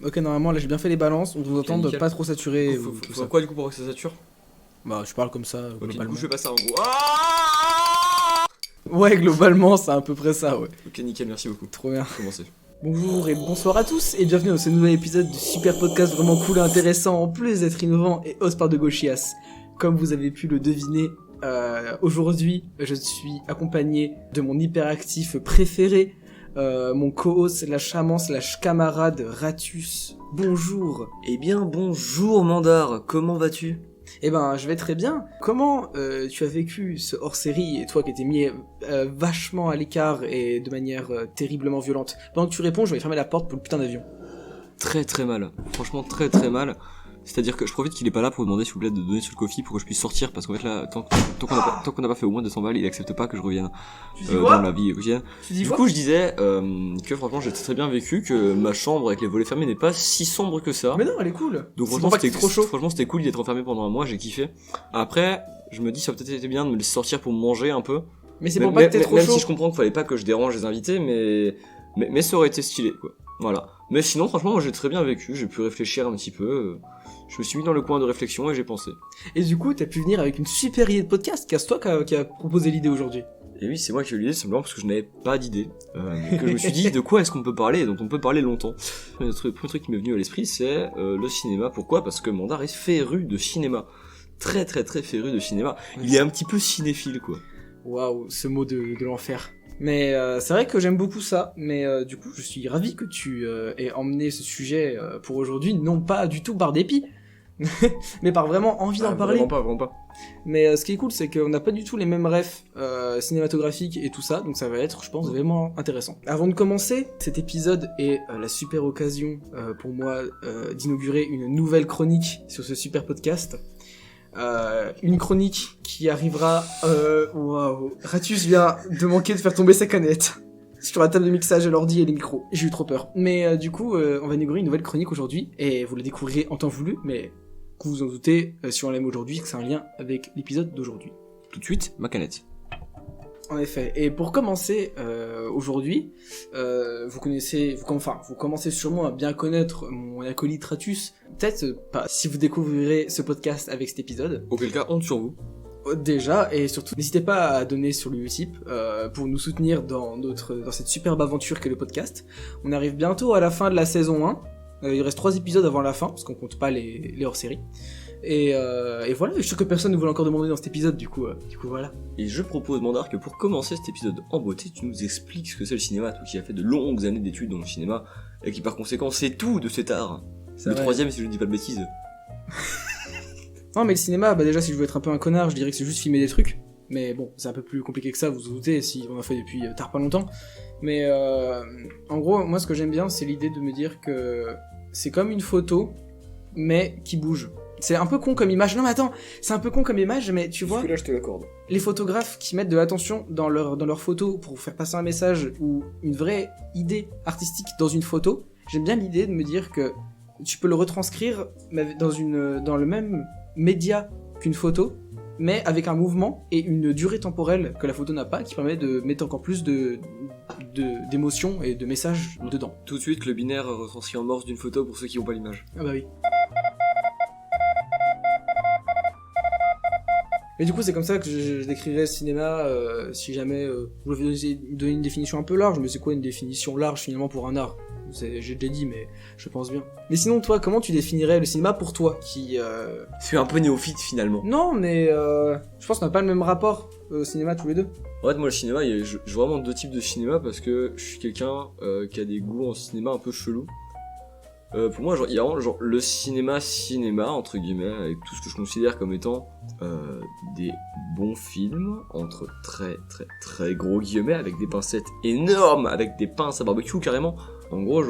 Ok, normalement, là j'ai bien fait les balances, on vous entend de nickel. pas trop saturer. Faut quoi du coup pour que ça sature? Bah, je parle comme ça, Ok, du globalement. coup je fais pas ça en gros. Ah Ouais, globalement, c'est à peu près ça, ouais. ok, nickel, merci beaucoup. Trop bien. Commencez. Bonjour et bonsoir à tous, et bienvenue dans ce nouvel épisode du super podcast vraiment cool et intéressant, en plus d'être innovant et hausse par de Gauchias. Comme vous avez pu le deviner, aujourd'hui, je suis accompagné de mon hyperactif préféré, mon co-host slash amant slash camarade Ratus. Bonjour. Eh bien bonjour Mandar, comment vas-tu? Eh ben, je vais très bien. Comment tu as vécu ce hors-série, et toi qui étais mis vachement à l'écart et de manière terriblement violente? Pendant que tu réponds, je vais fermer la porte pour le putain d'avion. Très très mal, franchement très très mal. C'est-à-dire que je profite qu'il est pas là pour me demander s'il vous plaît de donner sur le coffee pour que je puisse sortir, parce qu'en fait là, tant qu'on n'a pas fait au moins 200 balles, il accepte pas que je revienne dans la vie quotidienne. Tu dis Du quoi? coup je disais que franchement j'ai très bien vécu, que ma chambre avec les volets fermés n'est pas si sombre que ça. Mais non, elle est cool. Donc C'est franchement pour pas qu'il c'était fait trop chaud. Franchement c'était cool d'être enfermé pendant un mois, j'ai kiffé. Après, je me dis ça a peut-être été bien de me laisser sortir pour manger un peu. Mais c'est pour pas que t'aies trop Même chaud. si je comprends qu'il fallait pas que je dérange les invités, mais ça aurait été stylé, quoi. Voilà. Mais sinon, franchement, moi j'ai très bien vécu, j'ai pu réfléchir un petit peu. Je me suis mis dans le coin de réflexion et j'ai pensé. Et du coup, t'as pu venir avec une super idée de podcast. Casse-toi qui a proposé l'idée aujourd'hui. Et oui, c'est moi qui ai eu l'idée, simplement parce que je n'avais pas d'idée. Que je me suis dit, de quoi est-ce qu'on peut parler, dont on peut parler longtemps. Le premier truc qui m'est venu à l'esprit, c'est le cinéma. Pourquoi? Parce que Mandar est féru de cinéma. Très très très féru de cinéma. Il est un petit peu cinéphile, quoi. Waouh, ce mot de l'enfer. Mais c'est vrai que j'aime beaucoup ça, mais du coup je suis ravi que tu aies emmené ce sujet pour aujourd'hui, non pas du tout par dépit, mais par vraiment envie d'en parler. Vraiment pas. Mais ce qui est cool, c'est qu'on n'a pas du tout les mêmes refs cinématographiques et tout ça, donc ça va être, je pense, vraiment intéressant. Avant de commencer, cet épisode est la super occasion pour moi d'inaugurer une nouvelle chronique sur ce super podcast. Une chronique qui arrivera. Waouh, Ratus vient de manquer de faire tomber sa canette sur la table de mixage, l'ordi et les micros. J'ai eu trop peur. Mais du coup, on va inaugurer une nouvelle chronique aujourd'hui et vous la découvrirez en temps voulu, mais que vous en doutez, si on l'aime aujourd'hui, que c'est un lien avec l'épisode d'aujourd'hui. Tout de suite, ma canette. En effet. Et pour commencer aujourd'hui, vous commencez sûrement à bien connaître mon acolyte Ratus. Peut-être pas si vous découvrirez ce podcast avec cet épisode. Auquel cas, honte sur vous. Déjà, et surtout, n'hésitez pas à donner sur le Utip pour nous soutenir dans cette superbe aventure qu'est le podcast. On arrive bientôt à la fin de la saison 1. Il reste 3 épisodes avant la fin, parce qu'on compte pas les hors-séries. Et voilà, je suis sûr que personne ne voulait encore demander dans cet épisode, du coup voilà. Et je propose, Mandar, que pour commencer cet épisode en beauté, tu nous expliques ce que c'est le cinéma, toi qui as fait de longues années d'études dans le cinéma, et qui par conséquent sait tout de cet art. C'est le vrai. 3ème si je ne dis pas de bêtises. Non mais le cinéma, bah déjà si je veux être un peu un connard, je dirais que c'est juste filmer des trucs. Mais bon, c'est un peu plus compliqué que ça, vous vous doutez, si on en fait depuis tard pas longtemps. Mais en gros, moi ce que j'aime bien, c'est l'idée de me dire que c'est comme une photo, mais qui bouge. C'est un peu con comme image. Non mais attends, c'est un peu con comme image, mais tu vois, Là, je te l'accorde. les photographes qui mettent de l'attention dans leurs photos pour faire passer un message ou une vraie idée artistique dans une photo, j'aime bien l'idée de me dire que tu peux le retranscrire mais dans le même média qu'une photo, mais avec un mouvement et une durée temporelle que la photo n'a pas, qui permet de mettre encore plus d'émotions et de messages dedans. Tout de suite, le binaire retranscrit en morse d'une photo pour ceux qui n'ont pas l'image. Ah bah oui. Et du coup, c'est comme ça que je décrirais le cinéma, si jamais vous devez donner une définition un peu large, mais c'est quoi une définition large finalement pour un art? J'ai déjà dit, mais je pense bien. Mais sinon, toi, comment tu définirais le cinéma pour toi qui Je suis un peu néophyte finalement. Non, mais je pense qu'on n'a pas le même rapport au cinéma tous les deux. En fait, moi, le cinéma, je vois vraiment 2 types de cinéma parce que je suis quelqu'un qui a des goûts en cinéma un peu chelous. Pour moi, il y a vraiment le cinéma, entre guillemets, avec tout ce que je considère comme étant des bons films, entre très très très gros guillemets, avec des pincettes énormes, avec des pinces à barbecue carrément. En gros,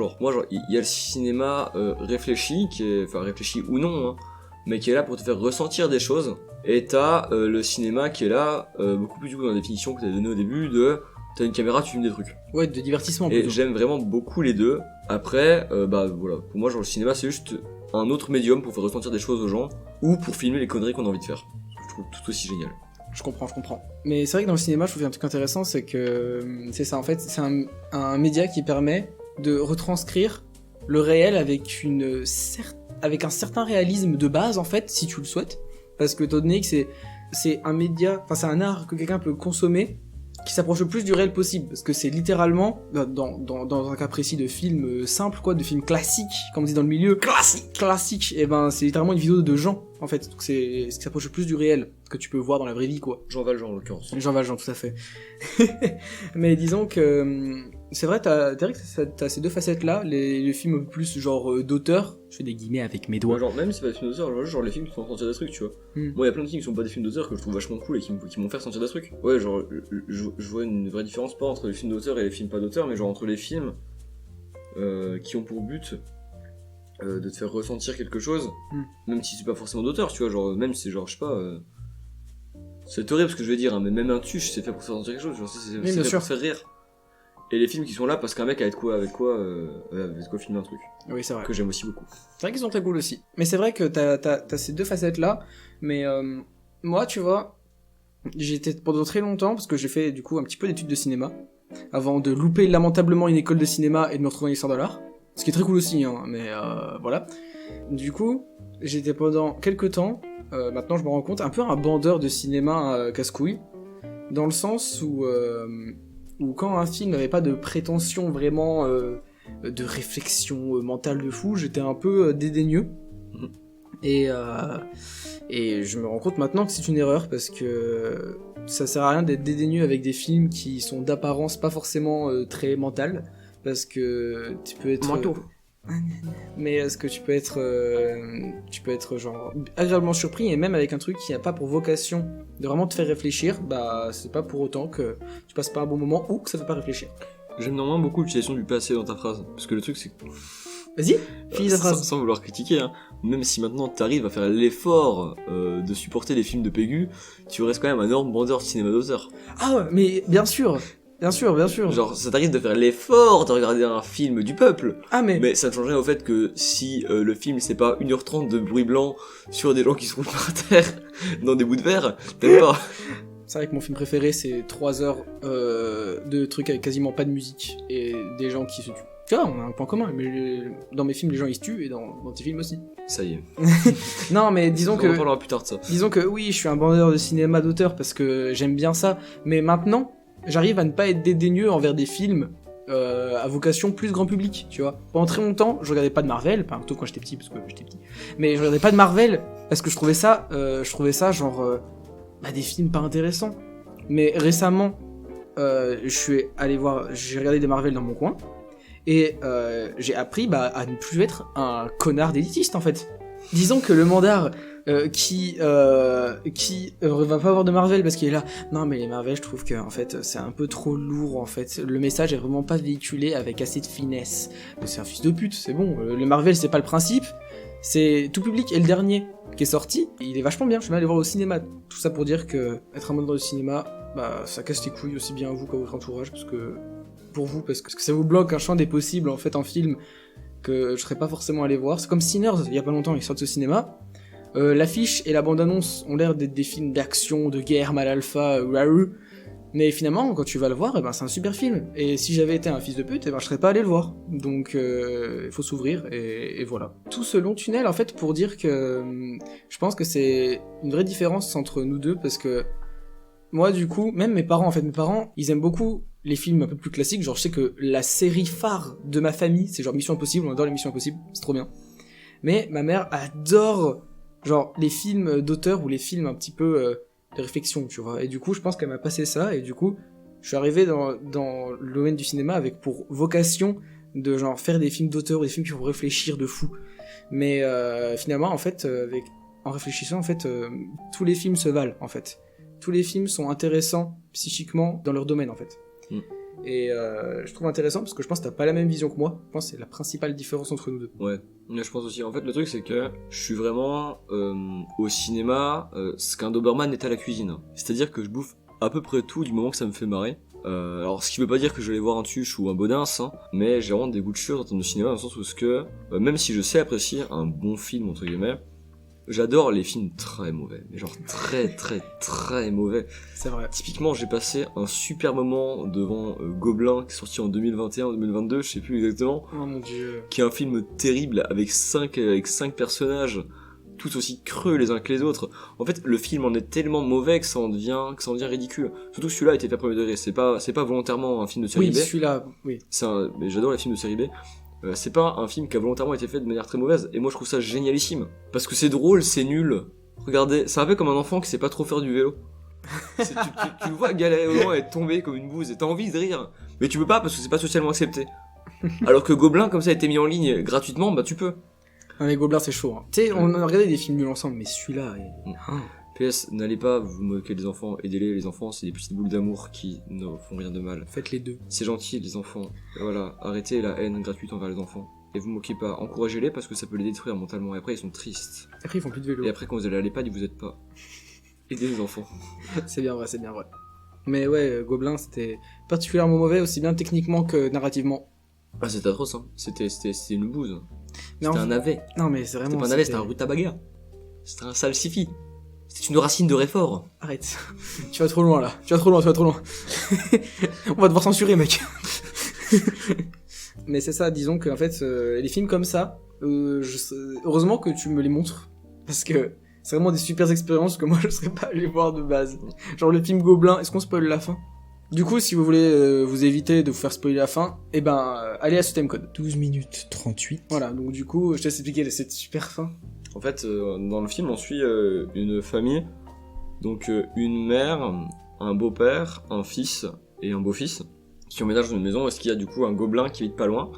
il y a le cinéma réfléchi, réfléchi ou non, hein, mais qui est là pour te faire ressentir des choses. Et t'as le cinéma qui est là, beaucoup plus du coup dans la définition que t'as donnée au début de t'as une caméra, tu filmes des trucs. Ouais, de divertissement. Et Plutôt. j'aime vraiment beaucoup les deux. Après, voilà, pour moi, le cinéma, c'est juste un autre médium pour faire ressentir des choses aux gens ou pour filmer les conneries qu'on a envie de faire. Je trouve tout aussi génial. Je comprends. Mais c'est vrai que dans le cinéma, je trouve qu'il y a un truc intéressant, c'est que c'est ça, en fait, c'est un média qui permet de retranscrire le réel avec avec un certain réalisme de base en fait, si tu le souhaites, parce que étant donné que c'est un média, enfin c'est un art que quelqu'un peut consommer qui s'approche le plus du réel possible, parce que c'est littéralement dans un cas précis de film simple quoi, de film classique comme on dit dans le milieu, classique, et ben c'est littéralement une vidéo de gens en fait, donc c'est ce qui s'approche le plus du réel que tu peux voir dans la vraie vie quoi. Jean Valjean en l'occurrence. Jean Valjean, tout à fait. Mais disons que c'est vrai, t'as ces deux facettes-là, les films un peu plus genre d'auteur, je fais des guillemets avec mes doigts. Ouais, genre, même si c'est pas des films d'auteur, genre les films qui font sentir des trucs, tu vois. Moi, il y a plein de films qui sont pas des films d'auteur que je trouve vachement cool et qui m'ont fait sentir des trucs. Ouais, genre, je vois une vraie différence, pas entre les films d'auteur et les films pas d'auteur, mais genre entre les films qui ont pour but de te faire ressentir quelque chose, même si c'est pas forcément d'auteur, tu vois, genre, même si c'est genre, je sais pas. C'est horrible ce que je vais dire, hein, mais même un tuche, c'est fait pour faire sentir quelque chose, genre, c'est fait pour faire rire. Et les films qui sont là parce qu'un mec a avec quoi filmer un truc. Oui, c'est vrai. Que j'aime aussi beaucoup. C'est vrai qu'ils sont très cool aussi. Mais c'est vrai que t'as ces deux facettes-là, mais moi, tu vois, j'étais pendant très longtemps, parce que j'ai fait du coup un petit peu d'études de cinéma, avant de louper lamentablement une école de cinéma et de me retrouver en histoire de l'art, ce qui est très cool aussi, hein, mais voilà. Du coup, j'étais pendant quelques temps, maintenant je me rends compte, un peu un bandeur de cinéma casse-couille, dans le sens où quand un film n'avait pas de prétention vraiment de réflexion mentale de fou, j'étais un peu dédaigneux. Et je me rends compte maintenant que c'est une erreur, parce que ça sert à rien d'être dédaigneux avec des films qui sont d'apparence pas forcément très mentales, parce que tu peux être... Manteau. Mais est-ce que tu peux être genre agréablement surpris, et même avec un truc qui n'a pas pour vocation de vraiment te faire réfléchir, bah c'est pas pour autant que tu passes pas un bon moment ou que ça te fait pas réfléchir. J'aime néanmoins beaucoup l'utilisation du passé dans ta phrase, parce que le truc c'est que... Vas-y, finis ta phrase. Sans vouloir critiquer, hein, même si maintenant t'arrives à faire l'effort de supporter les films de Pégu, tu restes quand même un énorme bandeur de cinéma d'auteur. Ah ouais, mais bien sûr. Genre, ça t'arrive de faire l'effort de regarder un film du peuple. Ah mais ça ne change rien au fait que si le film c'est pas 1h30 de bruit blanc sur des gens qui se roulent par terre dans des bouts de verre, t'aimes pas. C'est vrai que mon film préféré c'est 3 heures de trucs avec quasiment pas de musique et des gens qui se tuent. Tu vois, on a un point commun, mais dans mes films les gens ils se tuent, et dans tes films aussi. Ça y est. Non mais disons que... On en parlera plus tard de ça. Disons que oui, je suis un bandeur de cinéma d'auteur parce que j'aime bien ça, mais maintenant, j'arrive à ne pas être dédaigneux envers des films à vocation plus grand public, tu vois. Pendant très longtemps, je regardais pas de Marvel, enfin, plutôt quand j'étais petit, parce que j'étais petit, mais je regardais pas de Marvel parce que je trouvais ça genre des films pas intéressants. Mais récemment, j'ai regardé des Marvel dans mon coin, et j'ai appris à ne plus être un connard d'élitiste en fait. Disons que le mandard qui va pas avoir de Marvel parce qu'il est là, non mais les Marvel je trouve que en fait c'est un peu trop lourd en fait, le message est vraiment pas véhiculé avec assez de finesse. C'est un fils de pute, c'est bon, le Marvel c'est pas le principe, c'est tout public. Et le dernier qui est sorti, il est vachement bien, je suis allé le voir au cinéma. Tout ça pour dire que être un mandant de cinéma, ça casse les couilles aussi bien à vous qu'à votre entourage, parce que ça vous bloque un champ des possibles en fait en film que je serais pas forcément allé voir. C'est comme Sinners, il y a pas longtemps, ils sortent au cinéma. L'affiche et la bande-annonce ont l'air d'être des films d'action, de guerre, mal alpha, mais finalement, quand tu vas le voir, c'est un super film. Et si j'avais été un fils de pute, je serais pas allé le voir. Donc, il faut s'ouvrir, et voilà. Tout ce long tunnel, en fait, pour dire que je pense que c'est une vraie différence entre nous deux, parce que moi, du coup, même mes parents, ils aiment beaucoup les films un peu plus classiques. Genre, je sais que la série phare de ma famille, c'est genre Mission Impossible, on adore les Missions Impossibles, c'est trop bien. Mais ma mère adore, genre, les films d'auteur ou les films un petit peu de réflexion, tu vois. Et du coup, je pense qu'elle m'a passé ça, et du coup, je suis arrivé dans le domaine du cinéma avec pour vocation de genre faire des films d'auteur ou des films qui vont réfléchir de fou. Mais finalement, en fait, en réfléchissant, en fait, tous les films se valent, en fait. Tous les films sont intéressants psychiquement dans leur domaine, en fait. Et je trouve intéressant parce que je pense que t'as pas la même vision que moi. Je pense que c'est la principale différence entre nous deux. Ouais, je pense aussi. En fait, le truc c'est que je suis vraiment au cinéma ce qu'un Doberman est à la cuisine. C'est-à-dire que je bouffe à peu près tout du moment que ça me fait marrer. Alors, ce qui veut pas dire que je vais aller voir un Tuche ou un Bodins, hein, mais j'ai vraiment des goûts de chure en termes de cinéma, dans le sens où même si je sais apprécier un bon film entre guillemets, j'adore les films très mauvais, mais genre très mauvais. C'est vrai. Typiquement, j'ai passé un super moment devant Gobelin, qui est sorti en 2021 ou 2022, je sais plus exactement, Oh mon dieu. qui est un film terrible avec cinq personnages, tous aussi creux les uns que les autres. En fait, le film en est tellement mauvais que ça en devient ridicule. Surtout que celui-là a été fait premier degré, c'est pas volontairement un film de série Oui, B. celui-là, oui. Mais j'adore les films de série B. C'est pas un film qui a volontairement été fait de manière très mauvaise, et moi je trouve ça génialissime. Parce que c'est drôle, c'est nul. Regardez, c'est un peu comme un enfant qui sait pas trop faire du vélo. Tu le vois galérer au loin et tomber comme une bouse, et t'as envie de rire. Mais tu peux pas parce que c'est pas socialement accepté. Alors que Gobelin, comme ça a été mis en ligne gratuitement, bah tu peux. Non, les Gobelins, c'est chaud. Hein. Tu sais, on a regardé des films nuls ensemble, mais celui-là... PS, n'allez pas vous moquer des enfants, aidez-les, les enfants c'est des petites boules d'amour qui ne font rien de mal. Faites les deux. C'est gentil les enfants, voilà, arrêtez la haine gratuite envers les enfants. Et vous moquez pas, encouragez-les parce que ça peut les détruire mentalement, et après ils sont tristes. Après, ils font plus de vélo. Et après quand vous allez à l'EHPAD, ils vous aident pas. Aidez les enfants. C'est bien vrai, c'est bien vrai. Mais ouais, Gobelin, c'était particulièrement mauvais, aussi bien techniquement que narrativement. Ah c'était atroce hein, c'était une bouse. Mais C'était un navet. Non, mais c'est vraiment... C'était pas un navet, c'était un rutabaga. C'était un salsifi. C'était une racine de réfort. Arrête. Tu vas trop loin, là. Tu vas trop loin. On va devoir censurer, mec. Mais c'est ça, disons que en fait, les films comme ça, heureusement que tu me les montres. Parce que c'est vraiment des super expériences que moi, je serais pas allé voir de base. Genre le film Gobelin, est-ce qu'on spoil la fin ? Du coup, si vous voulez vous éviter de vous faire spoiler la fin, eh ben, allez à ce timecode. 12 minutes 38. Voilà, donc du coup, je te laisse expliquer cette super fin. En fait, dans le film, on suit une famille, donc une mère, un beau-père, un fils et un beau-fils, qui emménagent dans une maison où est-ce qu'il y a du coup un gobelin qui habite pas loin.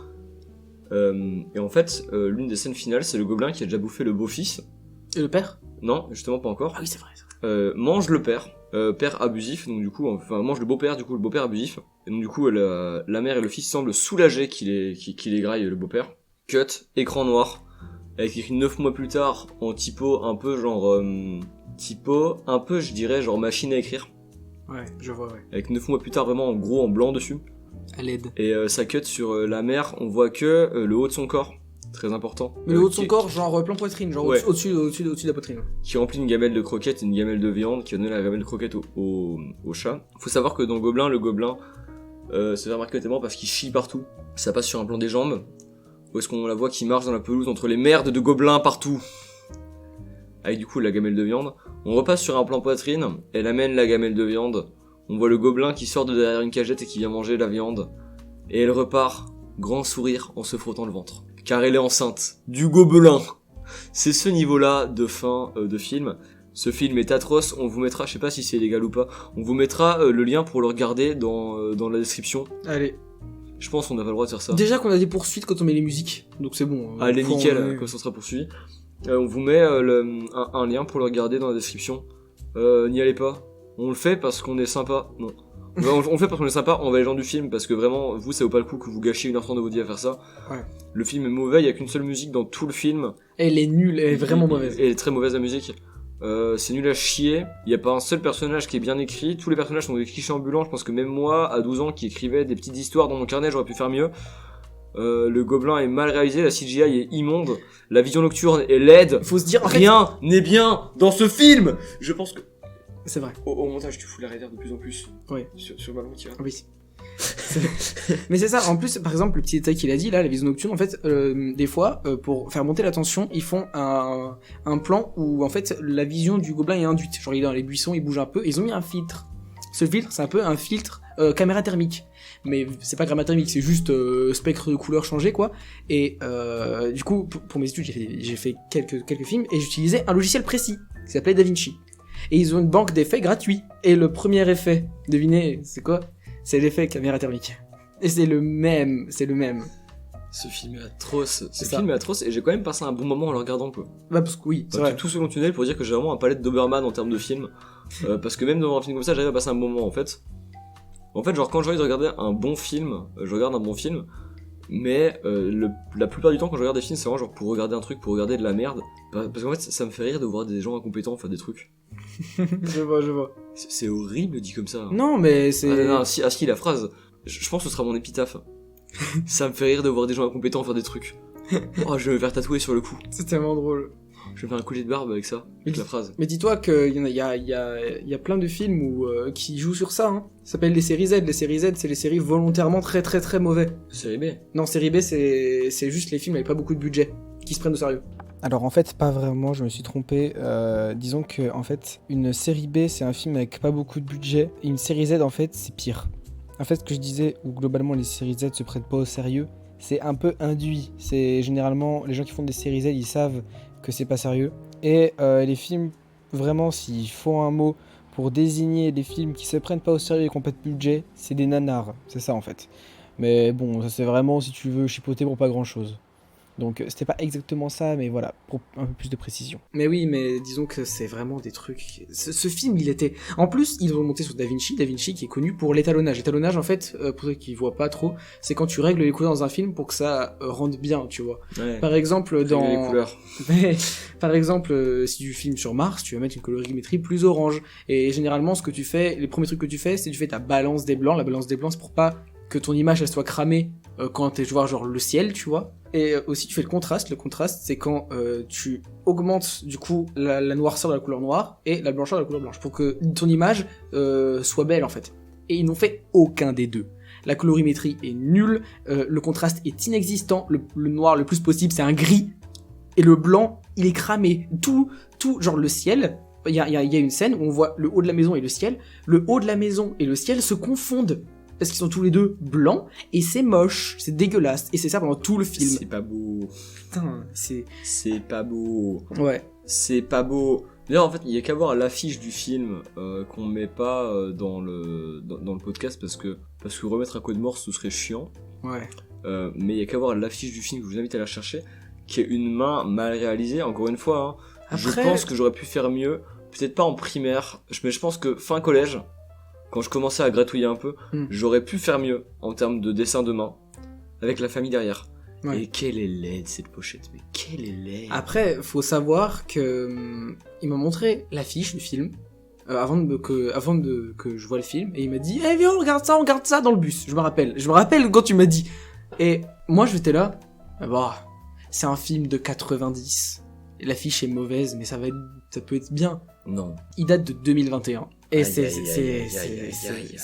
Et en fait, l'une des scènes finales, c'est le gobelin qui a déjà bouffé le beau-fils. Et le père ? Non, justement pas encore. Ah oui, c'est vrai. Mange le père, père abusif, donc du coup, enfin mange le beau-père, du coup le beau-père abusif. Et donc du coup, la mère et le fils semblent soulagés qu'il égraille le beau-père. Cut, écran noir. Avec écrit 9 mois plus tard en typo un peu genre je dirais genre machine à écrire, Ouais, je vois, ouais. avec 9 mois plus tard vraiment en gros en blanc dessus, À l'aide. et ça cut sur la mère, on voit que le haut de son corps, très important, Mais le haut de son qui- corps, genre plan poitrine, genre Ouais. au-dessus de la poitrine. qui remplit une gamelle de croquettes et une gamelle de viande, qui a donné la gamelle de croquettes au chat. Faut savoir que dans Gobelin, le gobelin se fait remarquer notamment parce qu'il chie partout, ça passe sur un plan des jambes, où est-ce qu'on la voit qui marche dans la pelouse entre les merdes de gobelins partout, avec du coup la gamelle de viande. On repasse sur un plan poitrine, elle amène la gamelle de viande, on voit le gobelin qui sort de derrière une cagette et qui vient manger la viande, et elle repart, grand sourire en se frottant le ventre, car elle est enceinte du gobelin. C'est ce niveau-là de fin de film. Ce film est atroce, on vous mettra, je sais pas si c'est illégal ou pas, on vous mettra le lien pour le regarder dans la description. Allez. Je pense qu'on n'a pas le droit de faire ça. Déjà qu'on a des poursuites quand on met les musiques, donc c'est bon. Allez, Faut nickel, en- comme ça sera poursuivi. On vous met un lien pour le regarder dans la description. N'y allez pas. On le fait parce qu'on est sympa. Non. On le fait parce qu'on est sympa envers les gens du film, parce que vraiment, vous, ça vaut pas le coup que vous gâchiez 1h30 de votre vie à faire ça. Ouais. Le film est mauvais, il y a qu'une seule musique dans tout le film. Elle est nulle, elle est vraiment mauvaise. Elle est très mauvaise la musique. C'est nul à chier. Il y a pas un seul personnage qui est bien écrit. Tous les personnages sont des clichés ambulants. Je pense que même moi, à 12 ans, qui écrivais des petites histoires dans mon carnet, j'aurais pu faire mieux. Le gobelin est mal réalisé, la CGI est immonde, la vision nocturne est laide. Faut se dire, en fait, Rien n'est bien dans ce film. Je pense que c'est vrai. au montage, tu fous la réverb de plus en plus. Oui. Sur ma longue Oui. Mais c'est ça, en plus, par exemple, le petit détail qu'il a dit, là, la vision nocturne, en fait, des fois, pour faire monter la tension, ils font un plan où, en fait, la vision du gobelin est induite. Genre, il est dans les buissons, il bouge un peu, et ils ont mis un filtre. Ce filtre, c'est un peu un filtre caméra thermique. Mais c'est pas caméra thermique, c'est juste spectre de couleur changé, quoi. Et du coup, pour mes études, j'ai fait quelques films, et j'utilisais un logiciel précis, qui s'appelait DaVinci. Et ils ont une banque d'effets gratuits. Et le premier effet, devinez, c'est quoi ? C'est l'effet caméra thermique. Et c'est le même. Ce film est atroce. C'est Ce ça. film est atroce et j'ai quand même passé un bon moment en le regardant, quoi. Bah, parce que oui, c'est vrai. Tout second tunnel pour dire que j'ai vraiment un palette Doberman en termes de film. Parce que même dans un film comme ça, j'arrive à passer un bon moment, en fait. En fait, genre, quand j'ai envie de regarder un bon film, je regarde un bon film. Mais la plupart du temps, quand je regarde des films, c'est vraiment genre pour regarder un truc, pour regarder de la merde. Parce qu'en fait, ça me fait rire de voir des gens incompétents faire des trucs. je vois. C'est horrible dit comme ça. Non, mais c'est... Ah, non, si, la phrase. Je pense que ce sera mon épitaphe. Ça me fait rire de voir des gens incompétents faire des trucs. Oh, je vais me faire tatouer sur le cou. C'est tellement drôle. Je vais faire un collier de barbe avec ça, avec la phrase. Mais dis-toi qu'il y a plein de films qui jouent sur ça. Hein. Ça s'appelle les séries Z. Les séries Z, c'est les séries volontairement très très très mauvais. Série B. Non, série B, c'est juste les films avec pas beaucoup de budget, qui se prennent au sérieux. Alors en fait, pas vraiment, je me suis trompé. Disons que en fait, une série B, c'est un film avec pas beaucoup de budget. Et une série Z, en fait, c'est pire. En fait, ce que je disais, où globalement les séries Z se prêtent pas au sérieux, c'est un peu induit. C'est généralement, les gens qui font des séries Z, ils savent que c'est pas sérieux. Et les films, vraiment, s'il faut un mot pour désigner des films qui se prennent pas au sérieux et qui ont pas de budget, c'est des nanars. C'est ça, en fait. Mais bon, ça c'est vraiment, si tu veux, chipoter pour pas grand-chose. Donc c'était pas exactement ça, mais voilà, pour un peu plus de précision. Mais oui, mais disons que c'est vraiment des trucs... Ce film, il était... En plus, ils ont monté sur Da Vinci qui est connu pour l'étalonnage. L'étalonnage, en fait, pour ceux qui voient pas trop, c'est quand tu règles les couleurs dans un film pour que ça rende bien, tu vois. Ouais. Par exemple, dans... Les couleurs. Par exemple, si tu filmes sur Mars, tu vas mettre une colorimétrie plus orange. Et généralement, ce que tu fais, les premiers trucs que tu fais, c'est tu fais ta balance des blancs. La balance des blancs, c'est pour pas que ton image, elle soit cramée quand t'es voir genre le ciel, tu vois. Et aussi tu fais le contraste. Le contraste, c'est quand tu augmentes du coup la noirceur de la couleur noire et la blancheur de la couleur blanche pour que ton image soit belle en fait. Et ils n'ont fait aucun des deux. La colorimétrie est nulle, le contraste est inexistant, le noir le plus possible c'est un gris et le blanc il est cramé. Tout genre le ciel, il y a une scène où on voit le haut de la maison et le ciel. Le haut de la maison et le ciel se confondent. Parce qu'ils sont tous les deux blancs, et c'est moche, c'est dégueulasse, et c'est ça pendant tout le film. C'est pas beau. Putain, c'est... C'est pas beau. Ouais. C'est pas beau. D'ailleurs, en fait, il y a qu'à voir l'affiche du film qu'on met pas dans le podcast parce que remettre un code morse ce serait chiant. Ouais. Mais il y a qu'à voir l'affiche du film, que je vous invite à la chercher, qui est une main mal réalisée, encore une fois. Hein. Après... Je pense que j'aurais pu faire mieux, peut-être pas en primaire, mais je pense que fin collège, quand je commençais à gratouiller un peu, j'aurais pu faire mieux en termes de dessin de main, avec la famille derrière. Ouais. Et quelle est laide cette pochette, mais quelle est laide. Après, faut savoir que il m'a montré l'affiche du film avant que je vois le film, et il m'a dit « Eh viens, on regarde ça dans le bus ». Je me rappelle quand tu m'as dit. Et moi, j'étais là, bah, c'est un film de 90. L'affiche est mauvaise, mais ça peut être bien. Non. Il date de 2021. Et c'est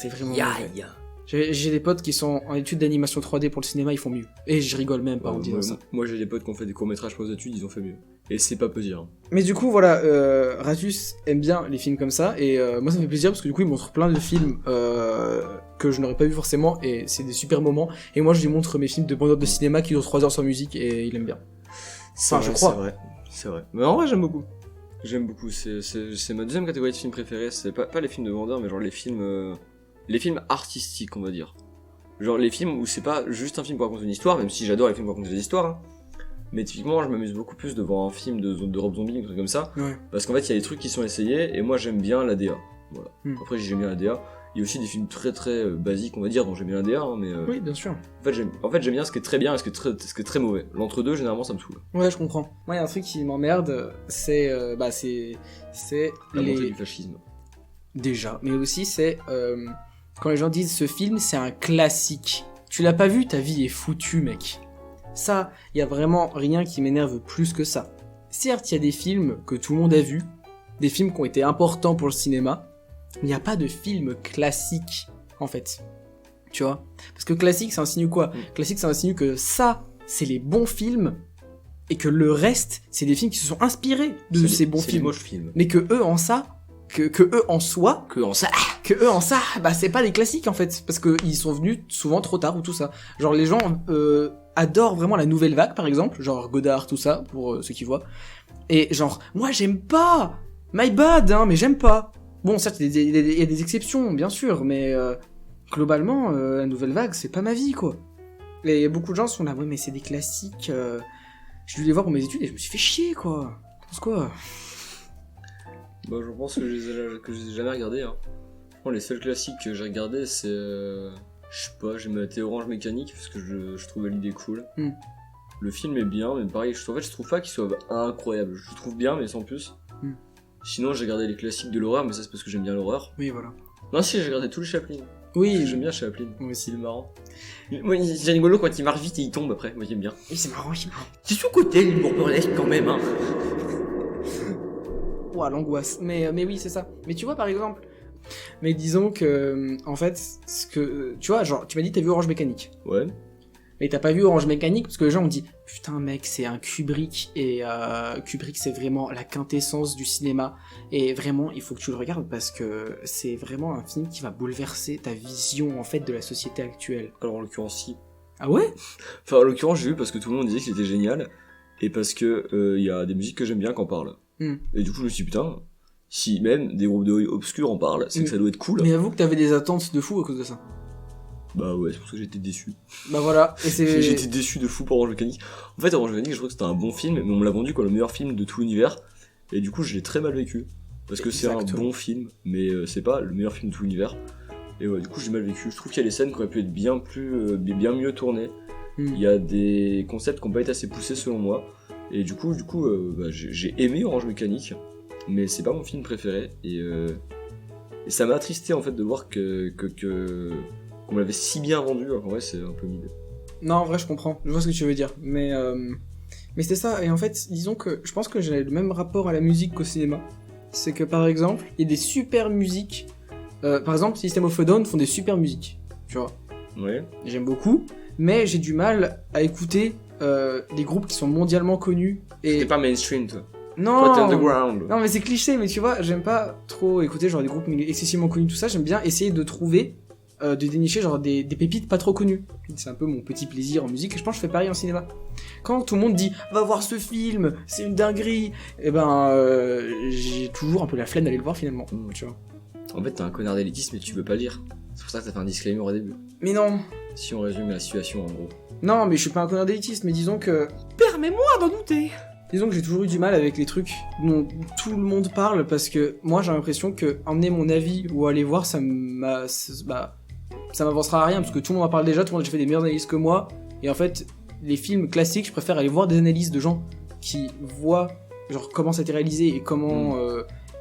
vraiment mauvais. J'ai des potes qui sont en études d'animation 3D pour le cinéma, ils font mieux. Et je rigole même pas en disant ça. Moi j'ai des potes qui ont fait des courts-métrages pour les études, ils ont fait mieux. Et c'est pas peu dire. Mais du coup, voilà, Ratus aime bien les films comme ça, et moi ça me fait plaisir parce que du coup il montre plein de films que je n'aurais pas vu forcément, et c'est des super moments. Et moi je lui montre mes films de bande de cinéma qui durent 3 heures sans musique, et il aime bien. Enfin, je crois. C'est vrai. Mais en vrai, j'aime beaucoup. C'est ma deuxième catégorie de films préférés. C'est pas les films de vendeurs, mais genre les films artistiques, on va dire. Genre les films où c'est pas juste un film pour raconter une histoire, même si j'adore les films pour raconter des histoires. Hein. Mais typiquement, je m'amuse beaucoup plus de voir un film de Rob Zombie, un truc comme ça. Ouais. Parce qu'en fait, il y a des trucs qui sont essayés, et moi j'aime bien la DA. Voilà. Après, j'aime bien la DA. Il y a aussi des films très très basiques, on va dire, dont j'aime bien la DA, hein, mais... Oui, bien sûr. En fait, j'aime bien ce qui est très bien et ce qui est très mauvais. L'entre-deux, généralement, ça me saoule. Ouais, je comprends. Moi, il y a un truc qui m'emmerde, c'est la montée du fascisme. Déjà. Mais aussi, c'est quand les gens disent « ce film, c'est un classique ». Tu l'as pas vu, ta vie est foutue, mec. Ça, il y a vraiment rien qui m'énerve plus que ça. Certes, il y a des films que tout le monde a vus, des films qui ont été importants pour le cinéma, mais il n'y a pas de film classique, en fait. Tu vois ? Parce que classique, ça insinue quoi ? Classique, ça insinue que ça, c'est les bons films, et que le reste, c'est des films qui se sont inspirés de ces bons films. C'est des moches films. Mais que eux en ça, que eux en soi, bah c'est pas des classiques en fait, parce que ils sont venus souvent trop tard ou tout ça. Genre les gens adorent vraiment la nouvelle vague par exemple, genre Godard tout ça pour ceux qui voient. Et genre moi j'aime pas, my bad hein, mais j'aime pas. Bon certes il y a des exceptions bien sûr, mais globalement la nouvelle vague c'est pas ma vie quoi. Et beaucoup de gens sont là ouais mais c'est des classiques. Je dû les voir pour mes études et je me suis fait chier quoi. Tu penses quoi? Bah je pense que je les ai jamais regardés hein. Bon, les seuls classiques que j'ai regardés c'est je sais pas, j'ai maté Orange Mécanique parce que je trouvais l'idée cool. Le film est bien mais pareil, je trouve pas qu'il soit incroyable. Je le trouve bien mais sans plus. Sinon j'ai regardé les classiques de l'horreur mais ça c'est parce que j'aime bien l'horreur. Oui voilà. Non si j'ai regardé tous les Chaplin. Oui, j'aime bien Chaplin. Moi aussi. Il est marrant. Moi c'est rigolo quand il marche vite et il tombe après. Moi j'aime bien. Oui c'est marrant, C'est sous-côté l'humour burlesque quand même hein. Ouah, l'angoisse. Mais oui, c'est ça. Mais tu vois, par exemple, mais disons que, en fait, tu vois, genre, tu m'as dit t'as vu Orange Mécanique. Ouais. Mais t'as pas vu Orange Mécanique parce que les gens ont dit putain mec c'est un Kubrick et Kubrick c'est vraiment la quintessence du cinéma et vraiment il faut que tu le regardes parce que c'est vraiment un film qui va bouleverser ta vision en fait de la société actuelle. Alors en l'occurrence si. Ah ouais? Enfin en l'occurrence j'ai vu parce que tout le monde disait qu'il était génial et parce que y a des musiques que j'aime bien quand on parle. Et du coup je me suis dit putain, si même des groupes de obscurs en parlent, c'est que ça doit être cool. Mais avoue que t'avais des attentes de fou à cause de ça. Bah ouais, c'est pour ça que j'étais déçu. Bah voilà, et c'est... J'étais déçu de fou pour Orange Mécanique. En fait, Orange Mécanique, je trouve que c'était un bon film, mais on me l'a vendu comme le meilleur film de tout l'univers. Et du coup, je l'ai très mal vécu. Parce que c'est un bon film, mais c'est pas le meilleur film de tout l'univers. Et ouais, du coup, j'ai mal vécu. Je trouve qu'il y a des scènes qui auraient pu être bien mieux tournées. Il y a des concepts qui n'ont pas été assez poussés selon moi. Et du coup, bah, j'ai aimé Orange Mécanique, mais c'est pas mon film préféré. Et ça m'a attristé en fait de voir qu'on me l'avait si bien vendu, alors qu'en vrai c'est un peu mid. Non, en vrai je comprends, je vois ce que tu veux dire, mais c'était ça, et en fait, disons que je pense que j'ai le même rapport à la musique qu'au cinéma. C'est que par exemple, il y a des super musiques, par exemple System of a Down font des super musiques, tu vois. Ouais. J'aime beaucoup, mais j'ai du mal à écouter des groupes qui sont mondialement connus. Et... T'es pas mainstream toi. Non, toi t'es underground. Non mais c'est cliché, mais tu vois, j'aime pas trop écouter genre des groupes excessivement connus, tout ça, j'aime bien essayer de trouver... de dénicher genre des pépites pas trop connues. C'est un peu mon petit plaisir en musique et je pense que je fais pareil en cinéma. Quand tout le monde dit va voir ce film, c'est une dinguerie, et ben j'ai toujours un peu la flemme d'aller le voir finalement. Tu vois. En fait t'es un connard d'élitiste mais tu veux pas lire. C'est pour ça que t'as fait un disclaimer au début. Mais non. Si on résume la situation en gros. Non mais je suis pas un connard d'élitiste, mais disons que... Permets-moi d'en douter. Disons que j'ai toujours eu du mal avec les trucs dont tout le monde parle parce que moi j'ai l'impression que emmener mon avis ou aller voir ça m'avancera à rien parce que tout le monde en parle déjà, tout le monde a déjà fait des meilleures analyses que moi et en fait les films classiques je préfère aller voir des analyses de gens qui voient genre comment ça a été réalisé et comment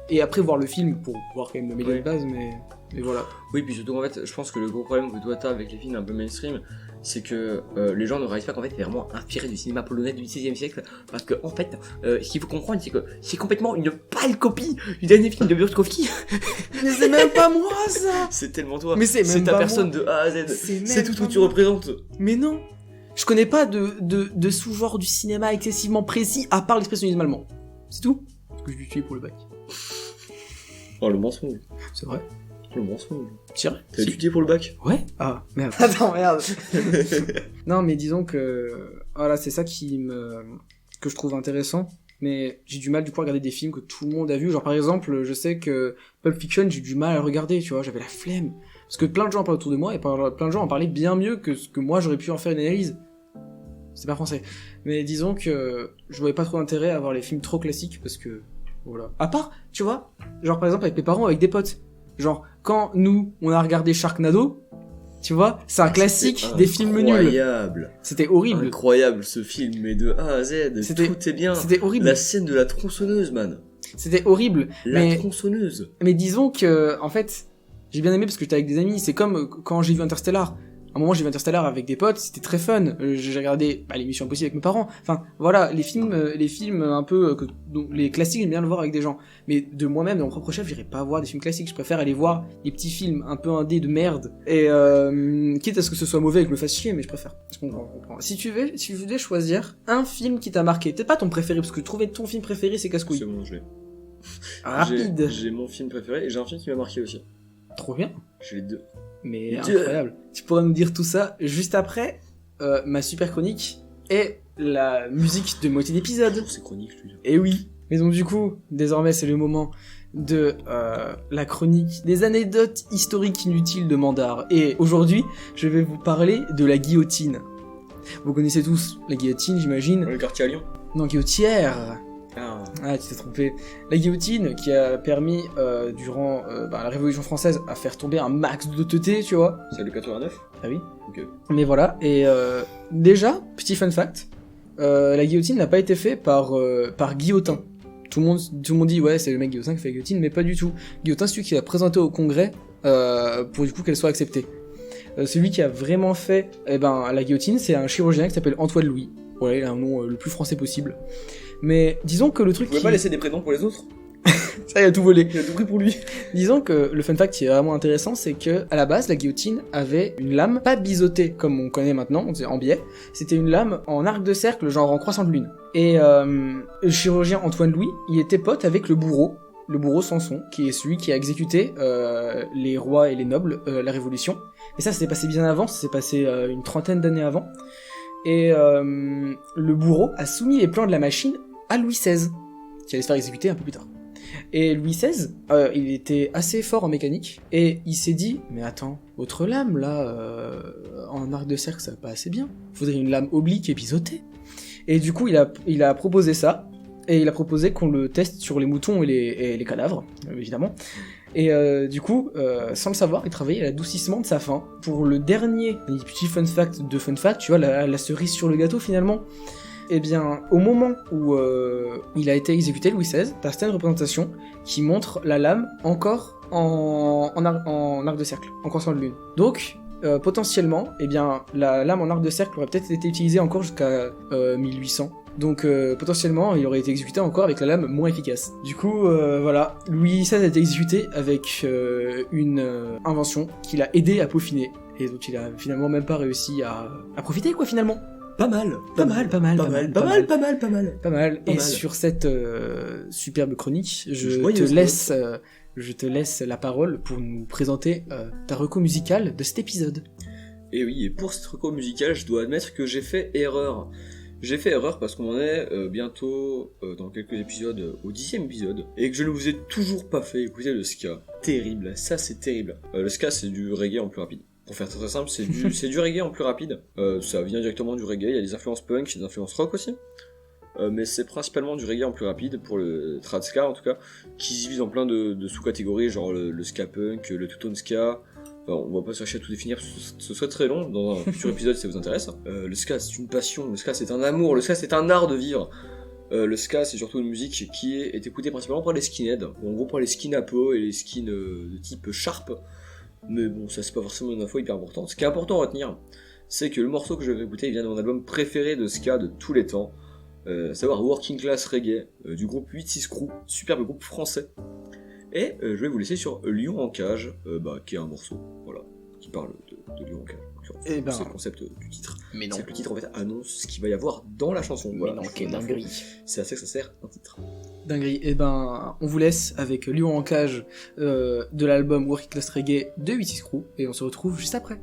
et après voir le film pour voir quand même le milieu de base mais voilà. Oui puis surtout en fait je pense que le gros problème que toi t'as avec les films un peu mainstream c'est que les gens ne réalisent pas qu'en fait c'est vraiment inspiré du cinéma polonais du XVIe siècle parce que en fait ce qu'il faut comprendre c'est que c'est complètement une pâle copie du dernier film de Bukowski. Mais c'est même pas moi ça. C'est tellement toi. Mais c'est ta pas personne moi. de A à Z. C'est tout ce que tu moi. représentes. Mais non. Je connais pas de sous-genre du cinéma excessivement précis à part l'expressionnisme allemand. C'est tout. Ce que je l'utilise pour le bac. Oh le mensonge. C'est vrai. Le mensonge. C'est vrai. T'as étudié pour le bac? Ouais. Ah merde. Attends merde. Non mais disons que voilà c'est ça que je trouve intéressant. Mais j'ai du mal du coup à regarder des films que tout le monde a vu. Genre par exemple je sais que Pulp Fiction j'ai du mal à le regarder, tu vois, j'avais la flemme. Parce que plein de gens en parlaient autour de moi et plein de gens en parlaient bien mieux que ce que moi j'aurais pu en faire une analyse. C'est pas français. Mais disons que je voyais pas trop d'intérêt à voir les films trop classiques parce que voilà. À part, tu vois, genre par exemple avec mes parents, avec des potes. Genre quand nous on a regardé Sharknado, tu vois, c'est un classique des films nuls. Incroyable. C'était horrible. Incroyable ce film, mais de A à Z, tout est bien. C'était horrible. La scène de la tronçonneuse, man. C'était horrible. La tronçonneuse. Mais disons que, en fait, j'ai bien aimé parce que j'étais avec des amis. C'est comme quand j'ai vu Interstellar. À un moment, j'ai vu Interstellar avec des potes, c'était très fun. J'ai regardé l'émission Impossible avec mes parents. Enfin, voilà, les films un peu les classiques, j'aime bien le voir avec des gens. Mais de moi-même, de mon propre chef, j'irai pas voir des films classiques. Je préfère aller voir les petits films un peu indés de merde. Et quitte à ce que ce soit mauvais et que je me fasse chier, mais je préfère. Je comprends. Si tu devais choisir un film qui t'a marqué, peut-être pas ton préféré, parce que trouver ton film préféré, c'est casse-couille. C'est bon, je l'ai. Rapide. J'ai mon film préféré et j'ai un film qui m'a marqué aussi. Trop bien. J'ai les deux. Mais incroyable. Tu pourras nous dire tout ça juste après ma super chronique et la musique de moitié d'épisode. C'est chronique, je te dis. Et oui. Mais donc du coup, désormais c'est le moment de la chronique des anecdotes historiques inutiles de Mandar. Et aujourd'hui, je vais vous parler de la guillotine. Vous connaissez tous la guillotine, j'imagine. Le quartier à Lyon. Non, guillotière. Ah, tu t'es trompé. La guillotine qui a permis, durant la Révolution française, à faire tomber un max d'autorité, tu vois. C'est le 89 ? Ah oui. Ok. Mais voilà, et déjà, petit fun fact, la guillotine n'a pas été faite par Guillotin. Tout le monde dit, ouais, c'est le mec Guillotin qui fait la guillotine, mais pas du tout. Guillotin, c'est celui qui l'a présenté au Congrès pour du coup qu'elle soit acceptée. Celui qui a vraiment fait la guillotine, c'est un chirurgien qui s'appelle Antoine Louis. Voilà, il a un nom le plus français possible. Mais disons que le truc. Vous pouvez pas laisser des prénoms pour les autres ? Ça, il a tout volé. Il a tout pris pour lui. Disons que le fun fact qui est vraiment intéressant, c'est que à la base, la guillotine avait une lame pas biseautée comme on connaît maintenant, on disait en biais. C'était une lame en arc de cercle, genre en croissant de lune. Et le chirurgien Antoine Louis, il était pote avec le bourreau Samson, qui est celui qui a exécuté les rois et les nobles, la Révolution. Et ça s'est passé bien avant, ça s'est passé une trentaine d'années avant. Et le bourreau a soumis les plans de la machine à Louis XVI, qui allait se faire exécuter un peu plus tard. Et Louis XVI, il était assez fort en mécanique, et il s'est dit, mais attends, votre lame là, en arc de cercle, ça va pas assez bien. Faudrait une lame oblique et biseautée. Et du coup, il a proposé ça, et il a proposé qu'on le teste sur les moutons et les cadavres, évidemment. Et du coup, sans le savoir, il travaillait à l'adoucissement de sa faim. Pour le dernier petit fun fact de fun fact, tu vois, la cerise sur le gâteau finalement. Eh bien, au moment où il a été exécuté, Louis XVI, t'as certaines représentations qui montrent la lame encore en arc de cercle, en croissant de lune. Donc, potentiellement, eh bien, la lame en arc de cercle aurait peut-être été utilisée encore jusqu'à 1800. Donc potentiellement, il aurait été exécuté encore avec la lame moins efficace. Du coup, voilà, Louis XVI a été exécuté avec une invention qui l'a aidé à peaufiner, et dont il a finalement même pas réussi à profiter, quoi, finalement. Pas mal. Pas mal. Pas mal. Et sur cette superbe chronique, je Joyeuse te laisse la parole pour nous présenter ta reco musicale de cet épisode. Et oui, et pour cette reco musicale, je dois admettre que j'ai fait erreur. J'ai fait erreur parce qu'on en est bientôt, dans quelques épisodes, au 10e épisode, et que je ne vous ai toujours pas fait écouter le ska. Terrible, ça c'est terrible. Le ska, c'est du reggae en plus rapide. Pour faire très simple, c'est du reggae en plus rapide. Ça vient directement du reggae, il y a des influences punk, il y a des influences rock aussi. Mais c'est principalement du reggae en plus rapide, pour le trad ska en tout cas, qui se divise en plein de sous-catégories, genre le ska punk, le two-tone ska. Enfin, on va pas chercher à tout définir, ce serait très long, dans un futur épisode si ça vous intéresse. Le ska c'est une passion, le ska c'est un amour, le ska c'est un art de vivre. Le ska c'est surtout une musique qui est écoutée principalement par les skinheads, ou en gros par les skinapos et les skins de type sharp. Mais bon, ça c'est pas forcément une info hyper importante. Ce qui est important à retenir, c'est que le morceau que je vais écouter vient de mon album préféré de ska de tous les temps, à savoir Working Class Reggae, du groupe 8-6 Crew, superbe groupe français. Et je vais vous laisser sur Lion en cage, qui est un morceau, voilà, qui parle de Lion en cage. Eh ben... C'est le concept du titre. Mais non. C'est que le titre en fait annonce ce qu'il va y avoir dans la chanson. Mais voilà. non, quelle dinguerie. C'est à ça que ça sert un titre. Dinguerie. Eh ben, on vous laisse avec Lion en cage de l'album Working Class Reggae de 8-6 Crew, et on se retrouve juste après.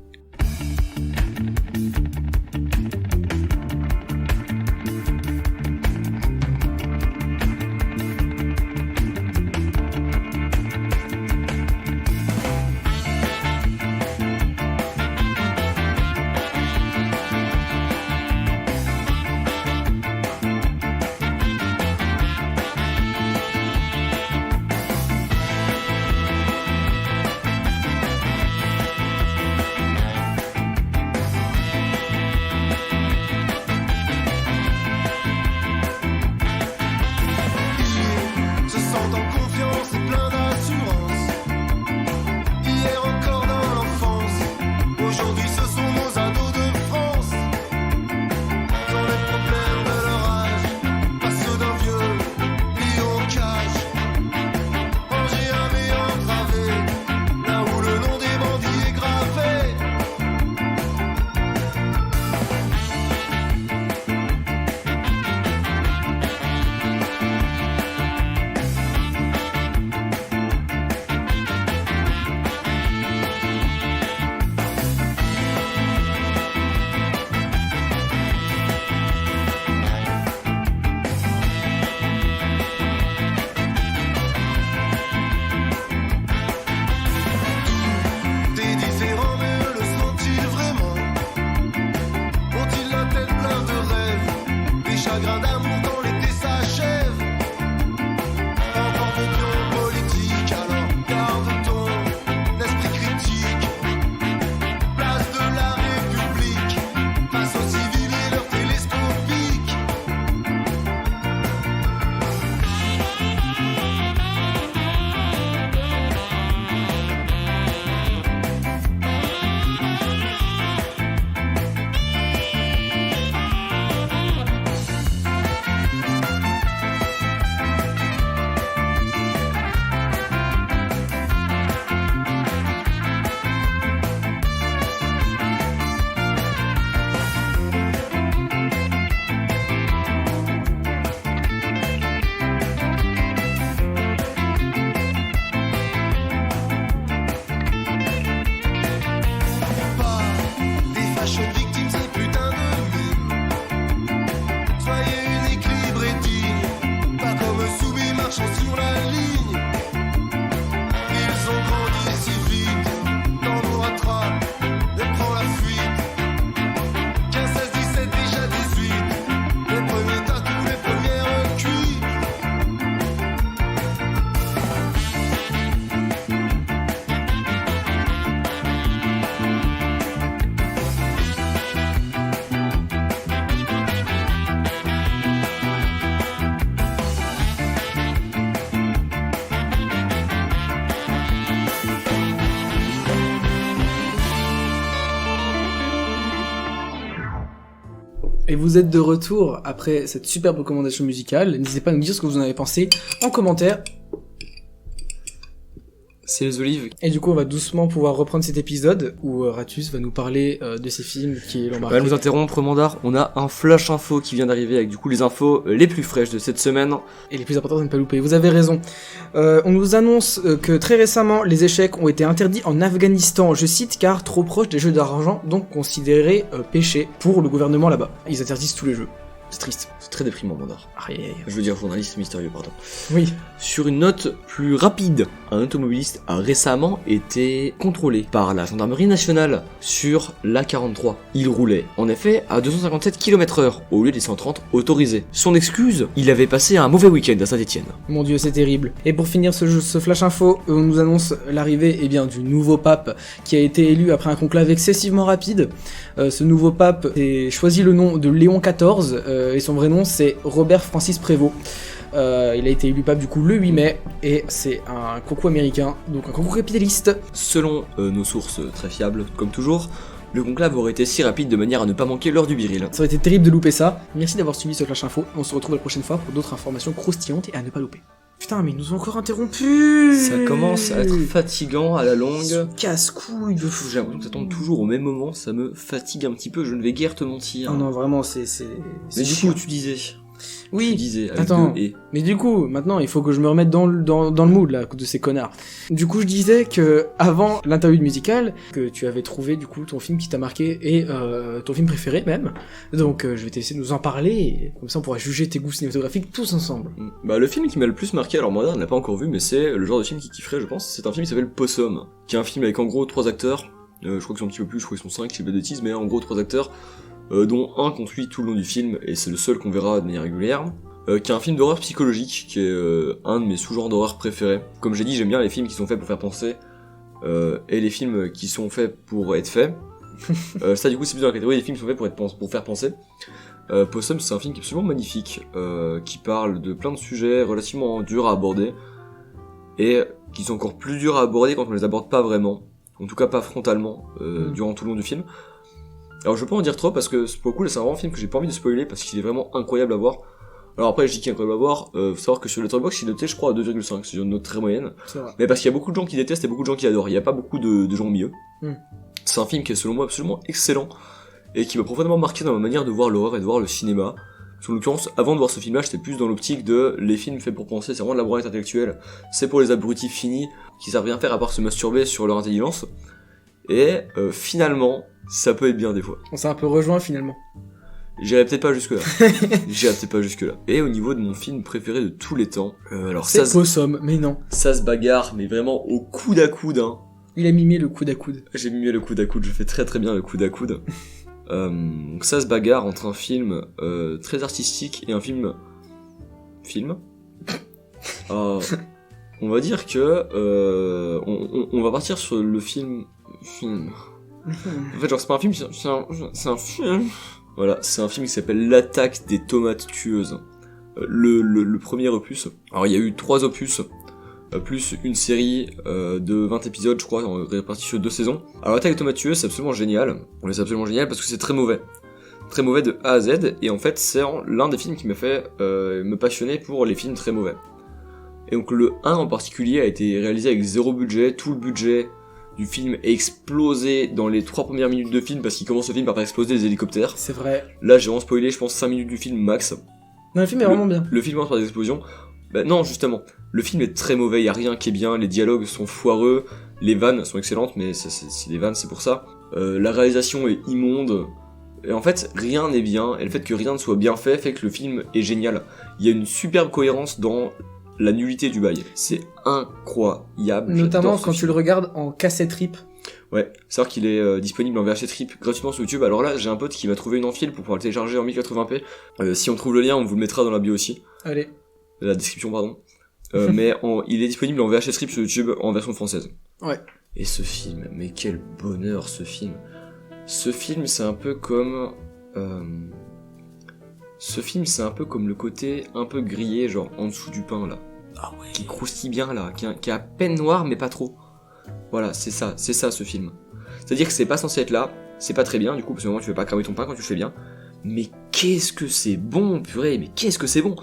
Et vous êtes de retour après cette superbe recommandation musicale. N'hésitez pas à nous dire ce que vous en avez pensé en commentaire. C'est les olives. Et du coup, on va doucement pouvoir reprendre cet épisode où Ratus va nous parler de ces films qui l'ont On marqué. va nous interrompre, Mandar. On a un flash info qui vient d'arriver avec du coup les infos les plus fraîches de cette semaine. Et les plus importantes à ne pas louper. Vous avez raison. On nous annonce que très récemment, les échecs ont été interdits en Afghanistan. Je cite, car trop proches des jeux d'argent, donc considérés péchés pour le gouvernement là-bas. Ils interdisent tous les jeux. C'est triste. C'est très déprimant, Mandar. Aïe, aïe, aïe. Je veux dire journaliste mystérieux, pardon. Oui. Sur une note plus rapide, un automobiliste a récemment été contrôlé par la gendarmerie nationale sur l'A43. Il roulait, en effet, à 257 km/h au lieu des 130 autorisés. Son excuse, il avait passé un mauvais week-end à Saint-Étienne. Mon dieu, c'est terrible. Et pour finir ce flash info, on nous annonce l'arrivée du nouveau pape qui a été élu après un conclave excessivement rapide. Ce nouveau pape a choisi le nom de Léon XIV et son vrai nom c'est Robert Francis Prévost. Il a été élu pape du coup le 8 mai et c'est un concours américain, donc un concours capitaliste. Selon nos sources très fiables, comme toujours, le conclave aurait été si rapide de manière à ne pas manquer l'heure du viril. Ça aurait été terrible de louper ça. Merci d'avoir suivi ce flash info. On se retrouve la prochaine fois pour d'autres informations croustillantes et à ne pas louper. Putain, mais ils nous ont encore interrompus. Ça commence à être fatigant à la longue. Casse-couille de fou. J'ai l'impression que ça tombe toujours au même moment, ça me fatigue un petit peu, je ne vais guère te mentir. Ah non, vraiment, c'est Mais du chiant. coup, tu disais, Oui, avec attends. deux et. Mais du coup, maintenant, il faut que je me remette dans le mood, là, de ces connards. Du coup, je disais que, avant l'interlude musicale, que tu avais trouvé, du coup, ton film qui t'a marqué, et ton film préféré, même. Donc, je vais t'essayer de nous en parler, et comme ça, on pourra juger tes goûts cinématographiques tous ensemble. Bah, le film qui m'a le plus marqué, alors moi, on l'a pas encore vu, mais c'est le genre de film qui kifferait, je pense. C'est un film qui s'appelle Possum, qui est un film avec en gros 3 acteurs. Je crois qu'ils sont un petit peu plus, je crois qu'ils sont 5, je sais pas de bêtises, mais en gros 3 acteurs, dont un qu'on suit tout le long du film, et c'est le seul qu'on verra de manière régulière. Qui est un film d'horreur psychologique, qui est un de mes sous-genres d'horreur préférés. Comme j'ai dit, j'aime bien les films qui sont faits pour faire penser, et les films qui sont faits pour être faits. Ça du coup c'est plus dans la catégorie des films qui sont faits pour faire penser. Possum c'est un film qui est absolument magnifique, qui parle de plein de sujets relativement durs à aborder, et qui sont encore plus durs à aborder quand on les aborde pas vraiment, en tout cas pas frontalement, durant tout le long du film. Alors je vais pas en dire trop parce que pour le coup là c'est un vraiment film que j'ai pas envie de spoiler parce qu'il est vraiment incroyable à voir. Alors après, je dis qu'il est incroyable à voir, faut savoir que sur Letterboxd, il est noté, je crois, à 2,5, c'est une note très moyenne. C'est vrai. Mais parce qu'il y a beaucoup de gens qui détestent et beaucoup de gens qui adorent, il n'y a pas beaucoup de gens au milieu. C'est un film qui est selon moi absolument excellent, et qui m'a profondément marqué dans ma manière de voir l'horreur et de voir le cinéma. En l'occurrence, avant de voir ce film-là, j'étais plus dans l'optique de les films faits pour penser, c'est vraiment de la branlette intellectuelle, c'est pour les abrutis finis, qui savent rien faire à part se masturber sur leur intelligence. Et finalement, ça peut être bien des fois. On s'est un peu rejoint finalement. J'irai peut-être pas jusque là. Et au niveau de mon film préféré de tous les temps, alors C'est Possum, mais non. ça se bagarre, mais vraiment au coude à coude, hein. Il a mimé le coude à coude. J'ai mimé le coude à coude, je fais très très bien le coude à coude. Donc ça se bagarre entre un film très artistique et un film... On va dire que... on va partir sur le film... En fait, genre, c'est pas un film, c'est un film... Voilà, c'est un film qui s'appelle L'attaque des tomates tueuses. Le premier opus. Alors, il y a eu 3 opus, plus une série de 20 épisodes, je crois, répartis sur 2 saisons. Alors, L'attaque des tomates tueuses, c'est absolument génial. C'est absolument génial parce que c'est très mauvais. Très mauvais de A à Z, et en fait, c'est l'un des films qui m'a fait me passionner pour les films très mauvais. Et donc, le 1 en particulier a été réalisé avec 0 budget, tout le budget du film est explosé dans les 3 premières minutes de film parce qu'il commence le film par faire exploser des hélicoptères. C'est vrai. Là j'ai vraiment spoilé, je pense 5 minutes du film max. Non, le film est vraiment bien. Le film commence par des explosions. Bah non, justement, le film est très mauvais, y a rien qui est bien, les dialogues sont foireux, les vannes sont excellentes, mais c'est des vannes, c'est pour ça. La réalisation est immonde. Et en fait, rien n'est bien, et le fait que rien ne soit bien fait que le film est génial. Il y a une superbe cohérence dans la nullité du bail. C'est incroyable. Notamment quand tu le regardes en cassette rip. Ouais, savoir qu'il est disponible en VHS Trip gratuitement sur YouTube. Alors là, j'ai un pote qui m'a trouvé une enfile pour pouvoir le télécharger en 1080p. Si on trouve le lien, on vous le mettra dans la bio aussi. Allez. La description, pardon. Mais il est disponible en VHS Trip sur YouTube en version française. Ouais. Et ce film, mais quel bonheur ce film. Ce film, c'est un peu comme... Ce film, c'est un peu comme le côté un peu grillé, genre en dessous du pain, là. Ah ouais. Qui croustille bien, là. Qui est à peine noir, mais pas trop. Voilà, c'est ça ce film. C'est-à-dire que c'est pas censé être là, c'est pas très bien, du coup, parce que moment tu fais pas cramer ton pain quand tu le fais bien. mais qu'est-ce que c'est bon, purée, mais qu'est-ce que c'est bon.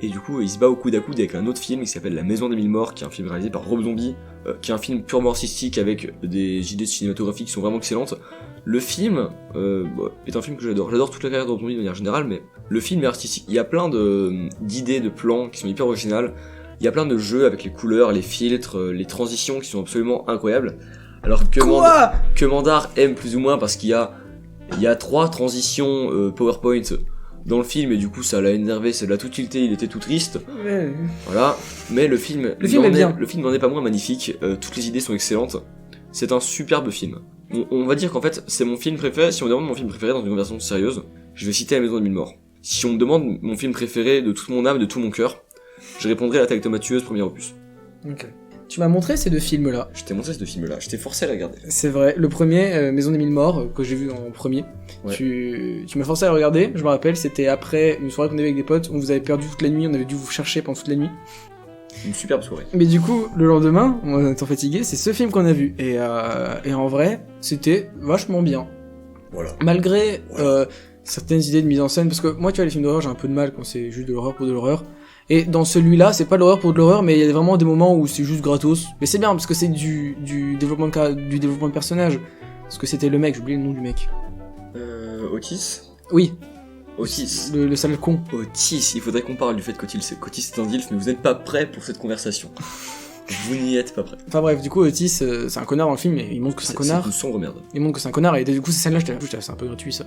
Et du coup, il se bat au coude à coude avec un autre film qui s'appelle La Maison des Mille Morts, qui est un film réalisé par Rob Zombie, qui est un film purement artistique avec des idées cinématographiques qui sont vraiment excellentes. Le film est un film que j'adore. J'adore toute la carrière de Rob Zombie de manière générale, mais le film est artistique. Il y a plein d'idées, de plans qui sont hyper originales. Il y a plein de jeux avec les couleurs, les filtres, les transitions qui sont absolument incroyables. Alors que Mandar aime plus ou moins parce qu'il y a 3 transitions PowerPoint dans le film et du coup ça l'a énervé, ça l'a tout tilté, il était tout triste. Ouais. Voilà, mais le film est bien. Le film n'en est pas moins magnifique, toutes les idées sont excellentes. C'est un superbe film. On va dire qu'en fait c'est mon film préféré. Si on me demande mon film préféré dans une conversation sérieuse, je vais citer La Maison des Mille Morts. Si on me demande mon film préféré de toute mon âme, de tout mon cœur, je répondrai à La Tactomateuse, premier opus. Ok. Tu m'as montré ces 2 films-là. Je t'ai montré ces 2 films-là, je t'ai forcé à les regarder. C'est vrai. Le premier, Maison des Mille Morts, que j'ai vu en premier. Ouais. Tu m'as forcé à le regarder. Je me rappelle, c'était après une soirée qu'on avait avec des potes. On vous avait perdu toute la nuit. On avait dû vous chercher pendant toute la nuit. Une superbe soirée. Mais du coup, le lendemain, en étant fatigué, c'est ce film qu'on a vu. Et en vrai, c'était vachement bien. Voilà. Malgré certaines idées de mise en scène, parce que moi, tu vois, les films d'horreur, j'ai un peu de mal quand c'est juste de l'horreur pour de l'horreur. Et dans celui-là, c'est pas de l'horreur pour de l'horreur, mais il y a vraiment des moments où c'est juste gratos. Mais c'est bien, parce que c'est du développement de personnage. Parce que c'était le mec, j'ai oublié le nom du mec. Otis Oui, Otis. le sale con. Otis, il faudrait qu'on parle du fait qu'Otis est un dilf, mais vous n'êtes pas prêts pour cette conversation. Vous n'y êtes pas prêts. Enfin bref, du coup, Otis, c'est un connard dans le film, et il montre que c'est un connard. C'est une sombre merde. Il montre que c'est un connard, et du coup, ces scènes-là, j'étais là, c'est un peu gratuit ça.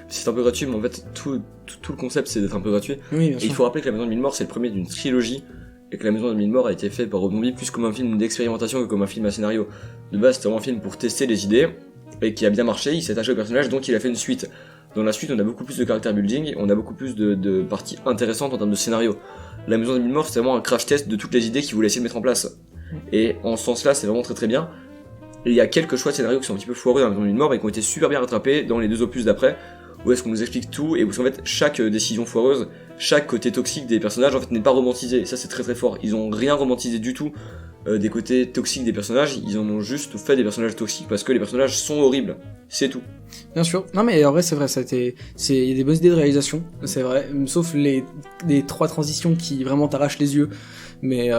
C'est un peu gratuit, mais en fait, tout le concept c'est d'être un peu gratuit. Oui, bien Et sûr. il faut rappeler que La Maison de Mille Morts c'est le premier d'une trilogie, et que La Maison de Mille Morts a été fait par Rob Zombie plus comme un film d'expérimentation que comme un film à scénario. De base, c'était vraiment un film pour tester les idées, et qui a bien marché, il s'est attaché au personnage, donc il a fait une suite. Dans la suite, on a beaucoup plus de character building, on a beaucoup plus de parties intéressantes en termes de scénario. La Maison de Mille Morts, c'est vraiment un crash test de toutes les idées qu'il voulait essayer de mettre en place. Et en ce sens-là, c'est vraiment très très bien. Et il y a quelques choix de scénario qui sont un petit peu foireux dans La Maison de Mille Morts, et qui ont été super bien rattrapés dans les 2 opus d'après, où est-ce qu'on nous explique tout, et où en fait, chaque décision foireuse, chaque côté toxique des personnages, en fait, n'est pas romantisé. Et ça, c'est très très fort. Ils ont rien romantisé du tout des côtés toxiques des personnages, ils en ont juste fait des personnages toxiques parce que les personnages sont horribles. C'est tout. Bien sûr. Non mais en vrai c'est vrai, il y a des bonnes idées de réalisation, c'est vrai, sauf les 3 transitions qui vraiment t'arrachent les yeux. Mais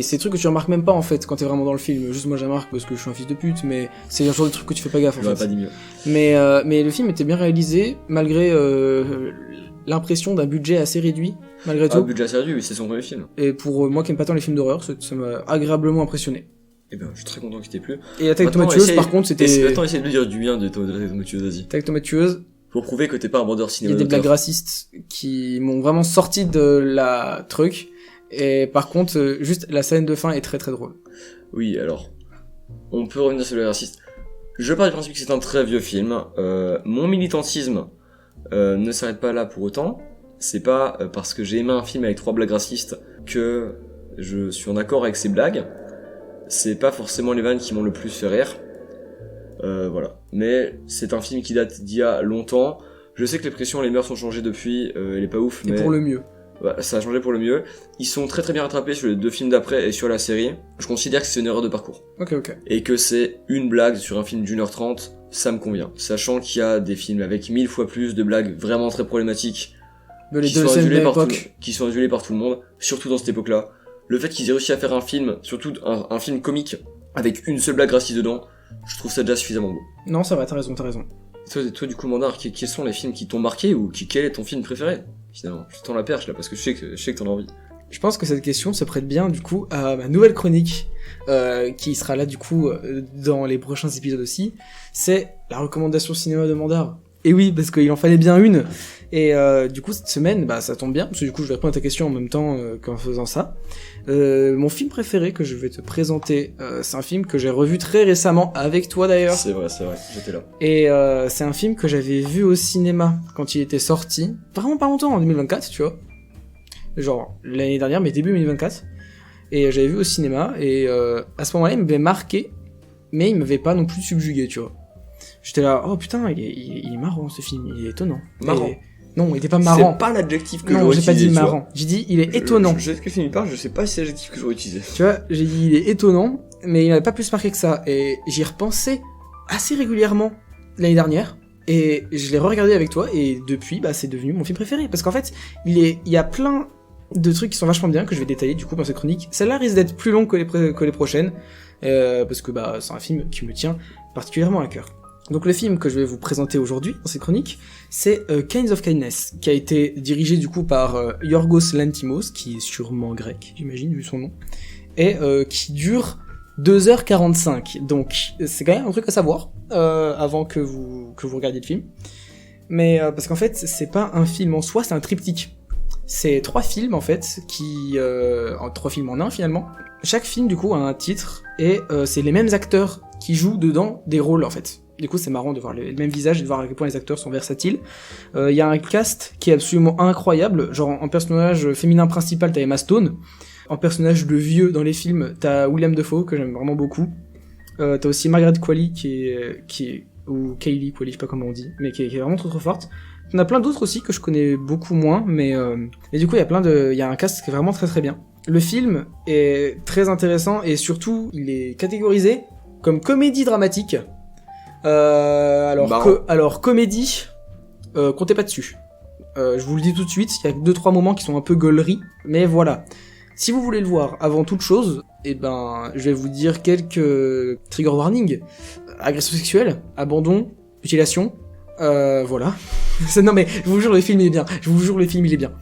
c'est des trucs que tu remarques même pas en fait quand t'es vraiment dans le film. Juste moi je remarque parce que je suis un fils de pute, mais c'est le genre de trucs que tu fais pas gaffe en J'aurais fait. pas dit mieux. Mais le film était bien réalisé malgré l'impression d'un budget assez réduit malgré Ah, tout. budget assez réduit, oui, c'est son premier film. Et pour moi qui aime pas tant les films d'horreur, ça m'a agréablement impressionné. Et ben, je suis très content qu'il t'ait plu. Et la Tactomateuse Maintenant, par contre c'était... Maintenant, essaye de me dire du bien de Tactomateuse, vas-y. Tactomateuse, Pour prouver que t'es pas un vendeur il y a cinéma. des blagues racistes qui m'ont vraiment sorti de la truc. Et par contre, juste la scène de fin est très très drôle. Oui, alors, on peut revenir sur le raciste. Je pars du principe que c'est un très vieux film. Mon militantisme ne s'arrête pas là pour autant. C'est pas parce que j'ai aimé un film avec 3 blagues racistes que je suis en accord avec ces blagues. C'est pas forcément les vannes qui m'ont le plus fait rire. Voilà. Mais c'est un film qui date d'il y a longtemps. Je sais que les pressions et les mœurs ont changé depuis, elle est pas ouf, Et mais... pour le mieux. Ouais, ça a changé pour le mieux. Ils sont très très bien rattrapés sur les 2 films d'après et sur la série. Je considère que c'est une erreur de parcours. Ok. Et que c'est une blague sur un film d'1h30, ça me convient. Sachant qu'il y a des films avec 1000 fois plus de blagues vraiment très problématiques De les qui deux sont, scènes de adulées par l'époque. qui sont adulées par tout le monde, surtout dans cette époque-là. Le fait qu'ils aient réussi à faire un film, surtout un film comique, avec une seule blague raciste dedans, je trouve ça déjà suffisamment beau. Non, ça va, t'as raison. Et toi du coup, Mandar, quels sont les films qui t'ont marqué ou quel est ton film préféré finalement? Je tends la perche là parce que je sais que t'en as envie. Je pense que cette question se prête bien du coup à ma nouvelle chronique, qui sera là du coup dans les prochains épisodes aussi. C'est la recommandation cinéma de Mandar. Et oui, parce qu'il en fallait bien une. Et du coup cette semaine, bah ça tombe bien, parce que du coup je vais répondre à ta question en même temps qu'en faisant ça. Mon film préféré que je vais te présenter, c'est un film que j'ai revu très récemment avec toi d'ailleurs. C'est vrai, j'étais là. Et c'est un film que j'avais vu au cinéma quand il était sorti, vraiment pas longtemps, en 2024, tu vois. Genre l'année dernière, mais début 2024. Et j'avais vu au cinéma, et à ce moment-là, il m'avait marqué, mais il m'avait pas non plus subjugué, tu vois. J'étais là, oh putain, il est marrant ce film, il est étonnant. Marrant. Et... Non, il était pas marrant. C'est pas l'adjectif que Non, j'aurais j'ai pas utilisé. dit tu vois. marrant. J'ai dit, il est étonnant. Je sais ce que film il parle, je sais pas si c'est l'adjectif que j'aurais utilisé. Tu vois, j'ai dit, il est étonnant, mais il m'avait pas plus marqué que ça. Et j'y repensais assez régulièrement l'année dernière. Et je l'ai re-regardé avec toi, et depuis, bah, c'est devenu mon film préféré. Parce qu'en fait, il y a plein de trucs qui sont vachement bien, que je vais détailler du coup dans cette chronique. Celle-là risque d'être plus longue que les prochaines, parce que bah, c'est un film qui me tient particulièrement à cœur. Donc le film que je vais vous présenter aujourd'hui dans cette chronique, c'est Kinds of Kindness, qui a été dirigé du coup par Yorgos Lanthimos, qui est sûrement grec, j'imagine, vu son nom, et qui dure 2h45. Donc c'est quand même un truc à savoir avant que vous regardiez le film. Mais parce qu'en fait, c'est pas un film en soi, c'est un triptyque. C'est 3 films en fait, en 3 films en un finalement. Chaque film du coup a un titre, et c'est les mêmes acteurs qui jouent dedans des rôles en fait. Du coup, c'est marrant de voir le même visage et de voir à quel point les acteurs sont versatiles. Il y a un cast qui est absolument incroyable. Genre, en personnage féminin principal, t'as Emma Stone. En personnage de vieux dans les films, t'as William Dafoe, que j'aime vraiment beaucoup. T'as aussi Margaret Qualley, ou Kaylee Qualley, je sais pas comment on dit, mais qui est vraiment trop forte. T'en as plein d'autres aussi que je connais beaucoup moins, mais et du coup, il y a un cast qui est vraiment très très bien. Le film est très intéressant, et surtout, il est catégorisé comme comédie dramatique. Alors comédie, comptez pas dessus. Je vous le dis tout de suite, il y a 2-3 moments qui sont un peu gaulerie, mais voilà. Si vous voulez le voir avant toute chose, je vais vous dire quelques trigger warnings. Agression sexuelle, abandon, mutilation, voilà. Non mais, je vous jure, le film il est bien.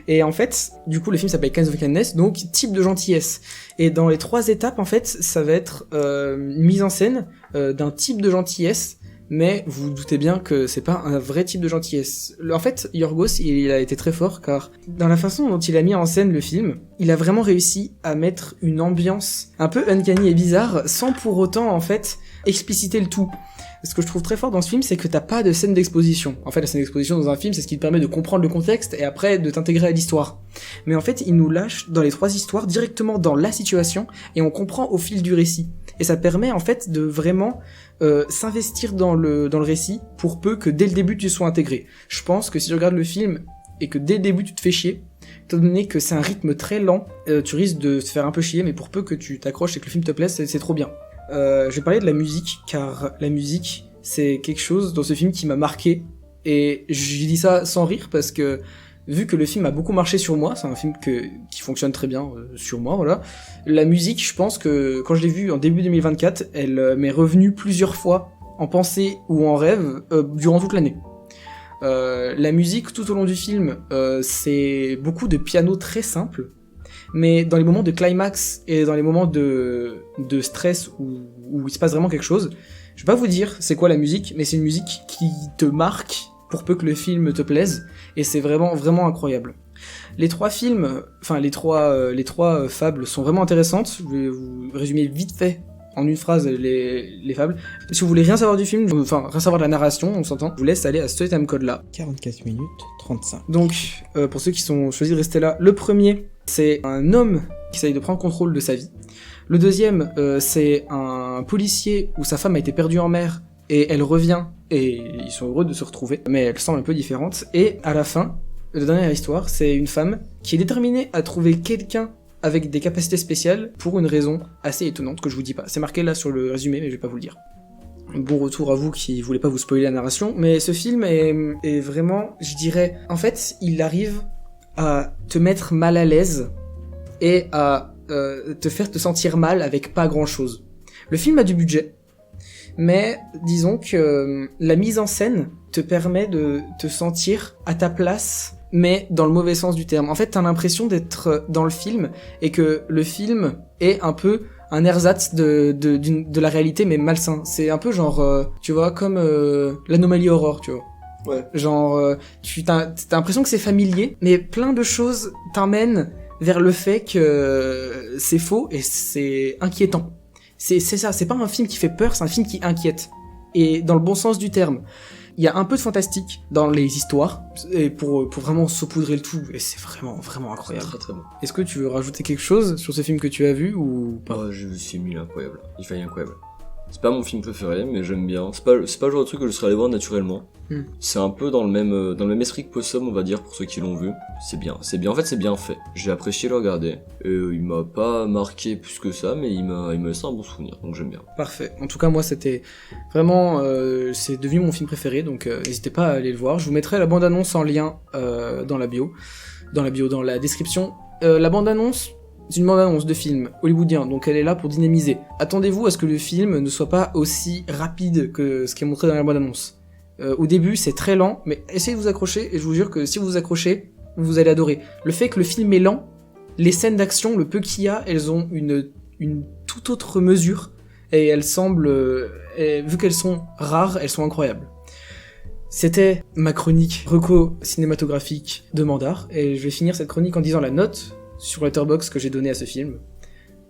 Et en fait, du coup, le film s'appelle Kinds of Kindness, donc type de gentillesse. Et dans les 3 étapes, en fait, ça va être une mise en scène d'un type de gentillesse, mais vous vous doutez bien que c'est pas un vrai type de gentillesse. En fait, Yorgos, il a été très fort, car dans la façon dont il a mis en scène le film, il a vraiment réussi à mettre une ambiance un peu uncanny et bizarre, sans pour autant, en fait, expliciter le tout. Ce que je trouve très fort dans ce film, c'est que t'as pas de scène d'exposition. En fait, la scène d'exposition dans un film, c'est ce qui te permet de comprendre le contexte et après de t'intégrer à l'histoire. Mais en fait, il nous lâche dans les 3 histoires directement dans la situation, et on comprend au fil du récit. Et ça permet en fait de vraiment s'investir dans le récit, pour peu que dès le début tu sois intégré. Je pense que si tu regardes le film et que dès le début tu te fais chier, étant donné que c'est un rythme très lent, tu risques de te faire un peu chier, mais pour peu que tu t'accroches et que le film te plaise, c'est trop bien. Je vais parler de la musique, car la musique, c'est quelque chose dans ce film qui m'a marqué, et je dis ça sans rire, parce que vu que le film a beaucoup marché sur moi, c'est un film qui fonctionne très bien sur moi, voilà. La musique, je pense que quand je l'ai vue en début 2024, elle m'est revenue plusieurs fois, en pensée ou en rêve, durant toute l'année. La musique, tout au long du film, c'est beaucoup de piano très simple, mais dans les moments de climax et dans les moments de stress où il se passe vraiment quelque chose, je vais pas vous dire c'est quoi la musique, mais c'est une musique qui te marque pour peu que le film te plaise, et c'est vraiment vraiment incroyable. Les 3 films, enfin les trois fables sont vraiment intéressantes. Je vais vous résumer vite fait en une phrase les fables. Si vous voulez rien savoir du film, enfin rien savoir de la narration, on s'entend, je vous laisse aller à ce time code là. 44 minutes 35. Donc pour ceux qui sont choisis de rester là, le premier, c'est un homme qui essaye de prendre contrôle de sa vie. Le deuxième, c'est un policier où sa femme a été perdue en mer et elle revient, et ils sont heureux de se retrouver, mais elle semble un peu différente. Et à la fin, la dernière histoire, c'est une femme qui est déterminée à trouver quelqu'un avec des capacités spéciales pour une raison assez étonnante que je vous dis pas. C'est marqué là sur le résumé, mais je vais pas vous le dire. Bon retour à vous qui voulez pas vous spoiler la narration, mais ce film est vraiment, je dirais, en fait, il arrive à te mettre mal à l'aise et à te faire te sentir mal avec pas grand chose. Le film a du budget, mais disons que la mise en scène te permet de te sentir à ta place, mais dans le mauvais sens du terme. En fait, t'as l'impression d'être dans le film, et que le film est un peu un ersatz de la réalité, mais malsain. C'est un peu genre, tu vois, comme l'anomalie horror, tu vois. Ouais. Genre, t'as l'impression que c'est familier, mais plein de choses t'emmènent vers le fait que c'est faux et c'est inquiétant. C'est ça, c'est pas un film qui fait peur, c'est un film qui inquiète. Et dans le bon sens du terme. Il y a un peu de fantastique dans les histoires, et pour vraiment saupoudrer le tout, et c'est vraiment, vraiment incroyable. Très très bon. Est-ce que tu veux rajouter quelque chose sur ce film que tu as vu, ou pas? Oh, je me suis mis incroyable. Il fallait incroyable. C'est pas mon film préféré, mais j'aime bien. C'est pas le genre de truc que je serais allé voir naturellement. C'est un peu dans le même esprit que Possum, on va dire, pour ceux qui l'ont vu. C'est bien. En fait, c'est bien fait. J'ai apprécié le regarder. Et il m'a pas marqué plus que ça, mais il m'a laissé un bon souvenir, donc j'aime bien. Parfait. En tout cas, moi, c'était vraiment... c'est devenu mon film préféré, donc n'hésitez pas à aller le voir. Je vous mettrai la bande-annonce en lien dans la description. La bande-annonce, c'est une bande-annonce de film hollywoodien, donc elle est là pour dynamiser. Attendez-vous à ce que le film ne soit pas aussi rapide que ce qui est montré dans la bande-annonce. Au début, c'est très lent, mais essayez de vous accrocher, et je vous jure que si vous vous accrochez, vous allez adorer. Le fait que le film est lent, les scènes d'action, le peu qu'il y a, elles ont une toute autre mesure, et elles semblent, vu qu'elles sont rares, elles sont incroyables. C'était ma chronique reco cinématographique de Mandar, et je vais finir cette chronique en disant la note sur Letterboxd que j'ai donnée à ce film.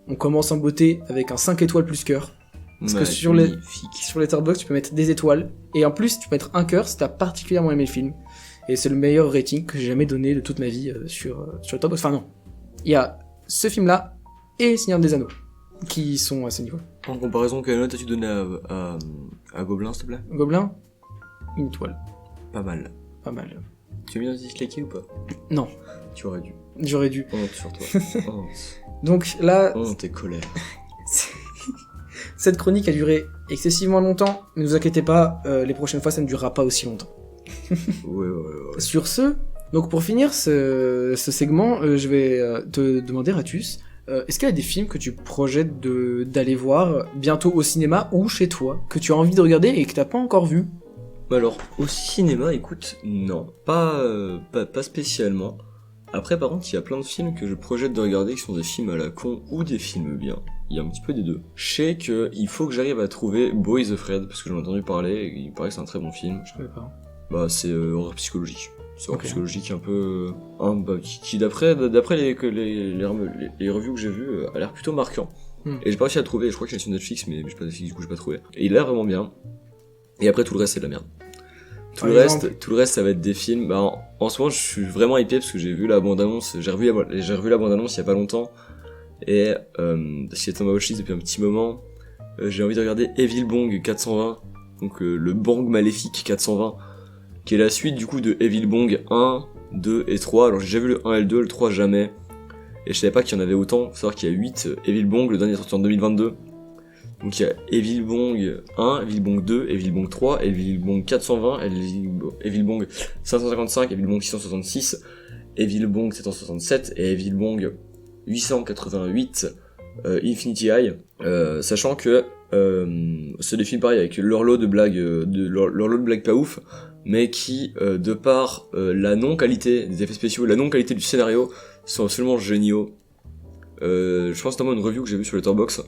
On commence en beauté avec un 5 étoiles plus cœur. Parce que sur Letterboxd, tu peux mettre des étoiles, et en plus, tu peux mettre un cœur si t'as particulièrement aimé le film. Et c'est le meilleur rating que j'ai jamais donné de toute ma vie sur Letterboxd. Enfin non, il y a ce film-là et Seigneur des Anneaux qui sont à ce niveau. En comparaison, quelle note as-tu donné à Gobelin, s'il te plaît? Gobelin, une étoile. Pas mal. Pas mal. Tu as mis un disliké ou pas? Non. Tu aurais dû. J'aurais dû. Honte sur toi. Honte. Donc là... Honte et colère. Cette chronique a duré excessivement longtemps, mais ne vous inquiétez pas, les prochaines fois ça ne durera pas aussi longtemps. Ouais. Sur ce, donc pour finir ce segment, je vais te demander, Ratus, est-ce qu'il y a des films que tu projettes d'aller voir bientôt au cinéma ou chez toi, que tu as envie de regarder et que t'as pas encore vu? Alors, au cinéma, écoute, non, pas spécialement. Après, par contre, il y a plein de films que je projette de regarder qui sont des films à la con ou des films bien. Il y a un petit peu des deux. Je sais qu'il faut que j'arrive à trouver Boy Afraid, parce que j'en ai entendu parler, et il paraît que c'est un très bon film. Je connais pas. Bah, c'est horreur psychologique. C'est horreur psychologique un peu... qui d'après les reviews que j'ai vues, a l'air plutôt marquant. Et j'ai pas réussi à le trouver, je crois qu'il est sur Netflix, mais j'ai pas Netflix, du coup j'ai pas trouvé. Et il a l'air vraiment bien. Et après tout le reste c'est de la merde. Tout le reste ça va être des films. Bah, en ce moment je suis vraiment hypé parce que j'ai vu la bande-annonce, j'ai revu la bande-annonce il y a pas longtemps. Et parce qu'il était dans ma watchlist depuis un petit moment, j'ai envie de regarder Evil Bong 420, donc le Bang maléfique 420, qui est la suite du coup de Evil Bong 1, 2 et 3. Alors j'ai déjà vu le 1 et le 2, le 3 jamais. Et je savais pas qu'il y en avait autant, faut savoir qu'il y a 8 Evil Bong, le dernier est sorti en 2022. Donc il y a Evil Bong 1, Evil Bong 2, Evil Bong 3, Evil Bong 420, Evil Bong 555, Evil Bong 666, Evil Bong 767 et Evil Bong 888 Infinity Eye. Sachant que c'est des films pareils avec leur lot de blagues pas ouf, mais qui de par la non-qualité des effets spéciaux, la non-qualité du scénario, sont absolument géniaux. Je pense notamment à une review que j'ai vue sur Letterboxd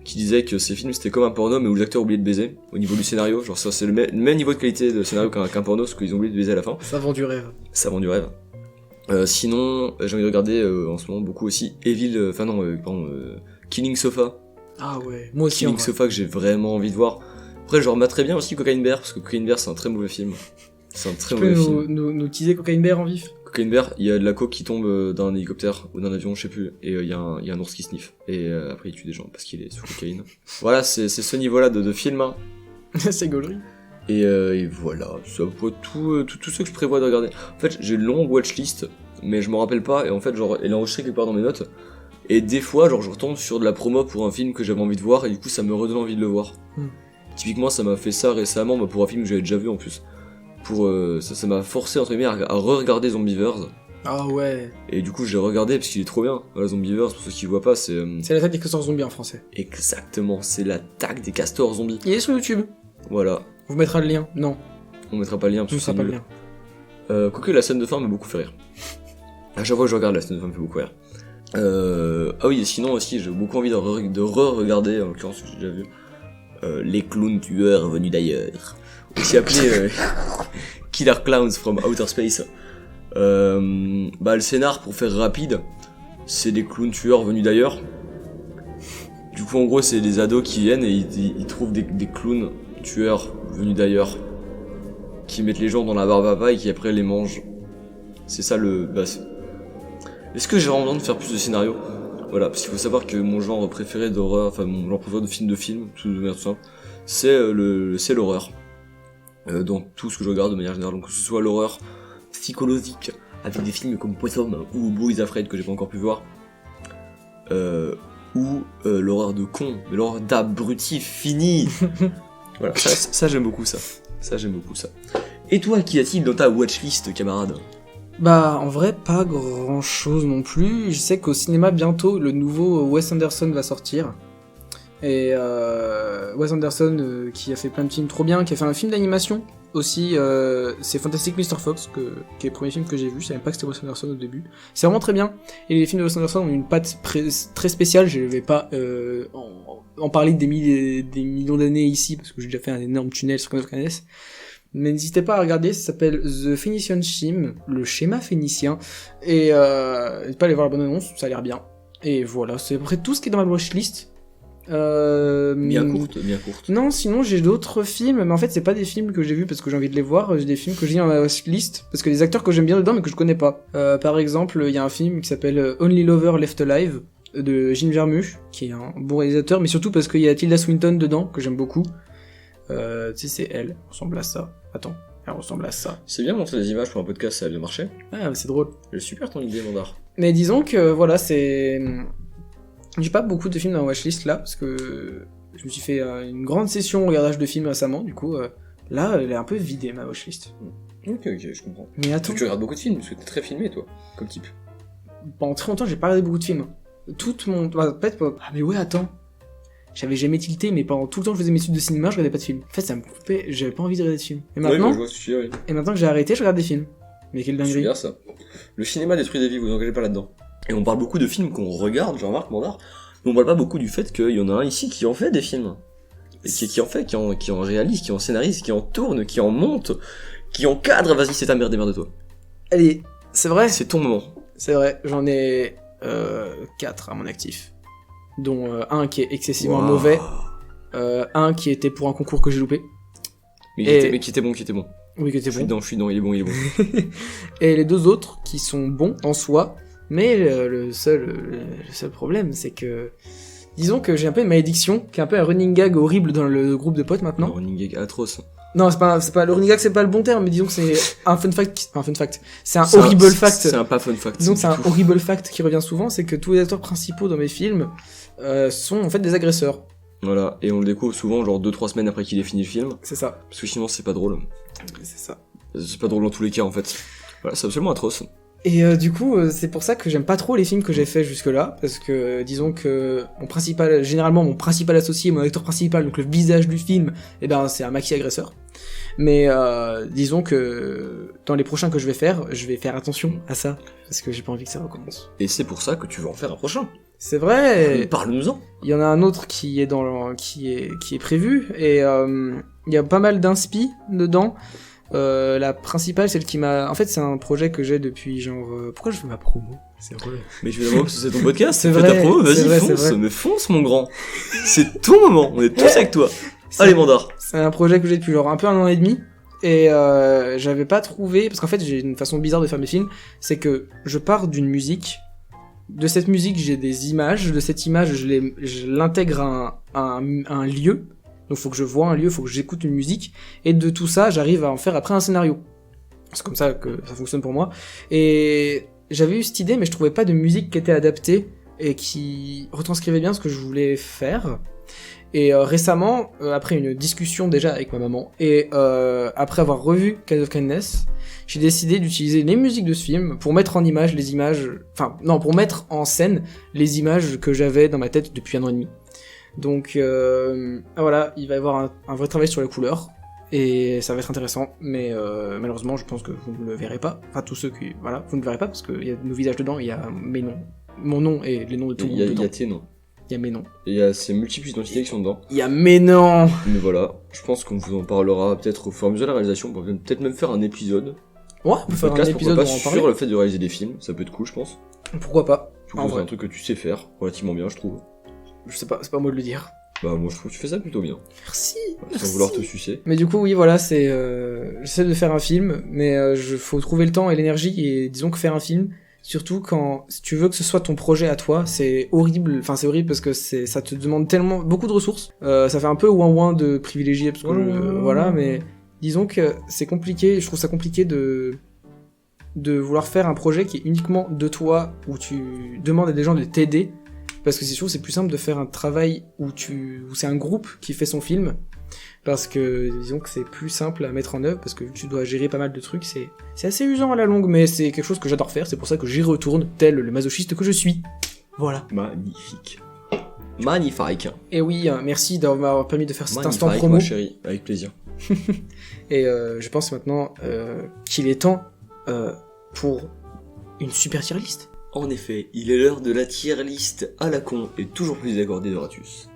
qui disait que ces films c'était comme un porno mais où les acteurs oubliaient de baiser au niveau du scénario, genre ça c'est le même niveau de qualité de scénario qu'un porno, parce qu'ils ont oublié de baiser à la fin. Ça vend du rêve. Sinon j'ai envie de regarder en ce moment beaucoup aussi Killing Sofa. Ah ouais, moi aussi. Killing Sofa que j'ai vraiment envie de voir. Après je remettrais bien aussi Cocaine Bear, parce que Cocaine Bear c'est un très mauvais film. C'est un très mauvais film. Tu peux nous teaser Cocaine Bear en vif? Cocaine Bear, il y a de la coke qui tombe d'un hélicoptère ou d'un avion, je sais plus, et il y a un ours qui sniffe, et après il tue des gens parce qu'il est sous cocaïne. Voilà, c'est ce niveau-là de film. Hein. C'est gaulerie. Et voilà, c'est à peu près tout ce que je prévois de regarder. En fait, j'ai une longue watchlist, mais je m'en rappelle pas, et en fait, genre, elle est enregistrée quelque part dans mes notes. Et des fois, genre, je retombe sur de la promo pour un film que j'avais envie de voir, et du coup, ça me redonne envie de le voir. Typiquement, ça m'a fait ça récemment, pour un film que j'avais déjà vu en plus. Ça m'a forcé entre guillemets à re-regarder Zombievers. Ah ouais. Et du coup j'ai regardé parce qu'il est trop bien. Voilà, Zombievers, pour ceux qui voient pas, c'est l'attaque des castors zombies en français. Exactement, c'est l'attaque des castors zombies. Il est sur YouTube. Voilà. On vous mettra le lien. Non. On mettra pas le lien parce On que c'est mettra pas nul. le lien. Quoique la scène de fin m'a beaucoup fait rire. À chaque fois que je regarde, la scène de fin me fait beaucoup rire. Ah oui, et sinon aussi j'ai beaucoup envie de re-regarder, en l'occurrence que j'ai déjà vu, Les clowns tueurs venus d'ailleurs. Aussi appelé Killer Clowns from Outer Space. Le scénar, pour faire rapide, c'est des clowns tueurs venus d'ailleurs. Du coup, en gros, c'est des ados qui viennent et ils trouvent des clowns tueurs venus d'ailleurs, qui mettent les gens dans la barbe à paille et qui après les mangent. C'est ça le... Est-ce que j'ai vraiment besoin de faire plus de scénarios ? Voilà, parce qu'il faut savoir que mon genre préféré d'horreur, enfin mon genre préféré de film, tout de manière tout simple, c'est l'horreur. Dans tout ce que je regarde de manière générale, donc que ce soit l'horreur psychologique, avec des films comme Possum ou Beau is Afraid que j'ai pas encore pu voir, ou l'horreur de con, mais l'horreur d'abruti fini. Voilà, ça j'aime beaucoup ça. Ça j'aime beaucoup ça. Et toi, qu'y a-t-il dans ta watchlist, camarade? Bah, en vrai, pas grand chose non plus. Je sais qu'au cinéma, bientôt, le nouveau Wes Anderson va sortir. Et Wes Anderson, qui a fait plein de films trop bien, qui a fait un film d'animation aussi, c'est Fantastic Mr. Fox, qui est le premier film que j'ai vu. Je savais pas que c'était Wes Anderson au début. C'est vraiment très bien. Et les films de Wes Anderson ont une patte très spéciale. Je vais pas en parler des millions d'années ici, parce que j'ai déjà fait un énorme tunnel sur Kenneth Branagh. Mais n'hésitez pas à regarder, ça s'appelle The Phoenician Scheme, le schéma phénicien. Et n'hésitez pas à aller voir la bande-annonce, ça a l'air bien. Et voilà, c'est à peu près tout ce qui est dans ma watchlist. Bien courte. Non, sinon j'ai d'autres films, mais en fait c'est pas des films que j'ai vus parce que j'ai envie de les voir, j'ai des films que j'ai dans ma watchlist parce que des acteurs que j'aime bien dedans mais que je connais pas. Par exemple, il y a un film qui s'appelle Only Lover Left Alive de Jim Jarmusch, qui est un bon réalisateur, mais surtout parce qu'il y a Tilda Swinton dedans que j'aime beaucoup. Tu sais, c'est elle ressemble à ça. Attends, elle ressemble à ça. C'est bien montrer des images pour un podcast, ça a bien marché. Ah, c'est drôle. C'est super ton idée, Mandar. Mais disons que voilà, c'est. J'ai pas beaucoup de films dans ma watchlist là, parce que je me suis fait une grande session de regardage de films récemment, du coup, là, elle est un peu vidée ma watchlist. Ok, je comprends. Mais attends. Tu regardes beaucoup de films, parce que t'es très filmé, toi, comme type. Pendant très longtemps, j'ai pas regardé beaucoup de films. Tout mon. Peut-être pas. Ah, mais ouais, attends. J'avais jamais tilté, mais pendant tout le temps que je faisais mes études de cinéma, je regardais pas de films. En fait, ça me coupait, j'avais pas envie de regarder de films. Et maintenant, Ouais, je vois ce que tu veux dire, oui. et maintenant que j'ai arrêté, je regarde des films. Mais quelle C'est dinguerie. bien ça. Le cinéma détruit des vies, vous engagez pas là-dedans. Et on parle beaucoup de films qu'on regarde, j'en remarque, Mandar, mais on parle pas beaucoup du fait qu'il y en a un ici qui en fait des films. Et qui en fait, qui en réalise, qui en scénarise, qui en tourne, qui en monte, qui encadre. Vas-y, c'est ta merde, démerde-toi. Allez, c'est vrai. C'est ton moment. C'est vrai, j'en ai 4 à mon actif. Dont un qui est excessivement Wow. mauvais, un qui était pour un concours que j'ai loupé. Mais qui était bon. Oui, qui était Je bon. suis dedans, il est bon. Et les deux autres qui sont bons en soi, mais le seul problème, c'est que disons que j'ai un peu une malédiction, qui est un peu un running gag horrible dans le groupe de potes Non. maintenant. Running gag atroce. Non, c'est pas le running gag, c'est pas le bon terme, mais disons que c'est un fun fact, c'est un horrible fact. C'est un pas fun fact. Disons que c'est du un tout. horrible fact qui revient souvent, c'est que tous les acteurs principaux dans mes films sont en fait des agresseurs. Voilà, et on le découvre souvent genre 2-3 semaines après qu'il ait fini le film, C'est ça. parce que sinon c'est pas drôle. C'est ça. C'est pas drôle dans tous les cas en fait. Voilà, c'est absolument atroce. Et du coup, c'est pour ça que j'aime pas trop les films que j'ai fait jusque-là, parce que disons que généralement mon principal associé, mon acteur principal, donc le visage du film, eh ben c'est un maxi agresseur. Mais disons que dans les prochains que je vais faire attention à ça, parce que j'ai pas envie que ça recommence. Et c'est pour ça que tu vas en faire un prochain. C'est vrai. Parle-nous-en. Il y en a un autre qui est prévu et il y a pas mal d'inspi dedans. La principale, celle qui m'a... En fait, c'est un projet que j'ai depuis genre... Pourquoi je fais ma promo? C'est vrai. Mais je vais d'abord parce que c'est ton podcast, C'est fais vrai, ta promo, c'est vas-y vrai, c'est fonce, vrai. mais fonce mon grand. C'est ton moment, on est tous avec toi. Allez Mandar. C'est un projet que j'ai depuis genre un peu 1 an et demi. Et j'avais pas trouvé... Parce qu'en fait, j'ai une façon bizarre de faire mes films. C'est que je pars d'une musique. De cette musique, j'ai des images. De cette image, je l'intègre à un lieu. Donc faut que je vois un lieu, faut que j'écoute une musique. Et de tout ça, j'arrive à en faire après un scénario. C'est comme ça que ça fonctionne pour moi. Et j'avais eu cette idée, mais je trouvais pas de musique qui était adaptée et qui retranscrivait bien ce que je voulais faire. Et récemment, après une discussion déjà avec ma maman, et après avoir revu Kind of Kindness, j'ai décidé d'utiliser les musiques de ce film pour mettre en image les images... Enfin, non, pour mettre en scène les images que j'avais dans ma tête depuis 1 an et demi. Donc voilà, il va y avoir un vrai travail sur les couleurs, et ça va être intéressant, mais malheureusement je pense que vous ne le verrez pas. Enfin tous ceux qui... Voilà, vous ne le verrez pas parce qu'il y a nos visages dedans, il y a mes noms. Mon nom et les noms de tout le monde Il dedans. y a tes noms. Il y a mes noms. Et il y a ces multiples identités qui sont dedans. Il y a mes noms. Mais voilà, je pense qu'on vous en parlera peut-être au fur et à mesure de la réalisation. On va peut-être même faire un épisode. Ouais, on peut faire un Podcast, épisode pourquoi où on pas, en parler. sur le fait de réaliser des films. Ça peut être cool, je pense. Pourquoi pas? Tout En c'est vrai. un truc que tu sais faire relativement bien, je trouve. Je sais pas, c'est pas moi de le dire. Bah moi je trouve que tu fais ça plutôt bien. Merci. Sans vouloir te sucer. Mais du coup, oui, voilà, j'essaie de faire un film, mais faut trouver le temps et l'énergie, et disons que faire un film, Surtout quand si tu veux que ce soit ton projet à toi, c'est horrible. Enfin, c'est horrible parce que ça te demande tellement beaucoup de ressources. Ça fait un peu ouin de privilégié parce que voilà, mais disons que c'est compliqué. Je trouve ça compliqué de vouloir faire un projet qui est uniquement de toi, où tu demandes à des gens de t'aider, parce que c'est sûr c'est plus simple de faire un travail où c'est un groupe qui fait son film. Parce que disons que c'est plus simple à mettre en œuvre, parce que tu dois gérer pas mal de trucs, c'est assez usant à la longue, mais c'est quelque chose que j'adore faire, c'est pour ça que j'y retourne, tel le masochiste que je suis. Voilà. Magnifique. Magnifique. Et oui, merci d'avoir permis de faire cet instant Magnifique, promo. ma chérie, avec plaisir. Et je pense maintenant qu'il est temps pour une super tier list. En effet, il est l'heure de la tier list à la con et toujours plus accordée de Ratus.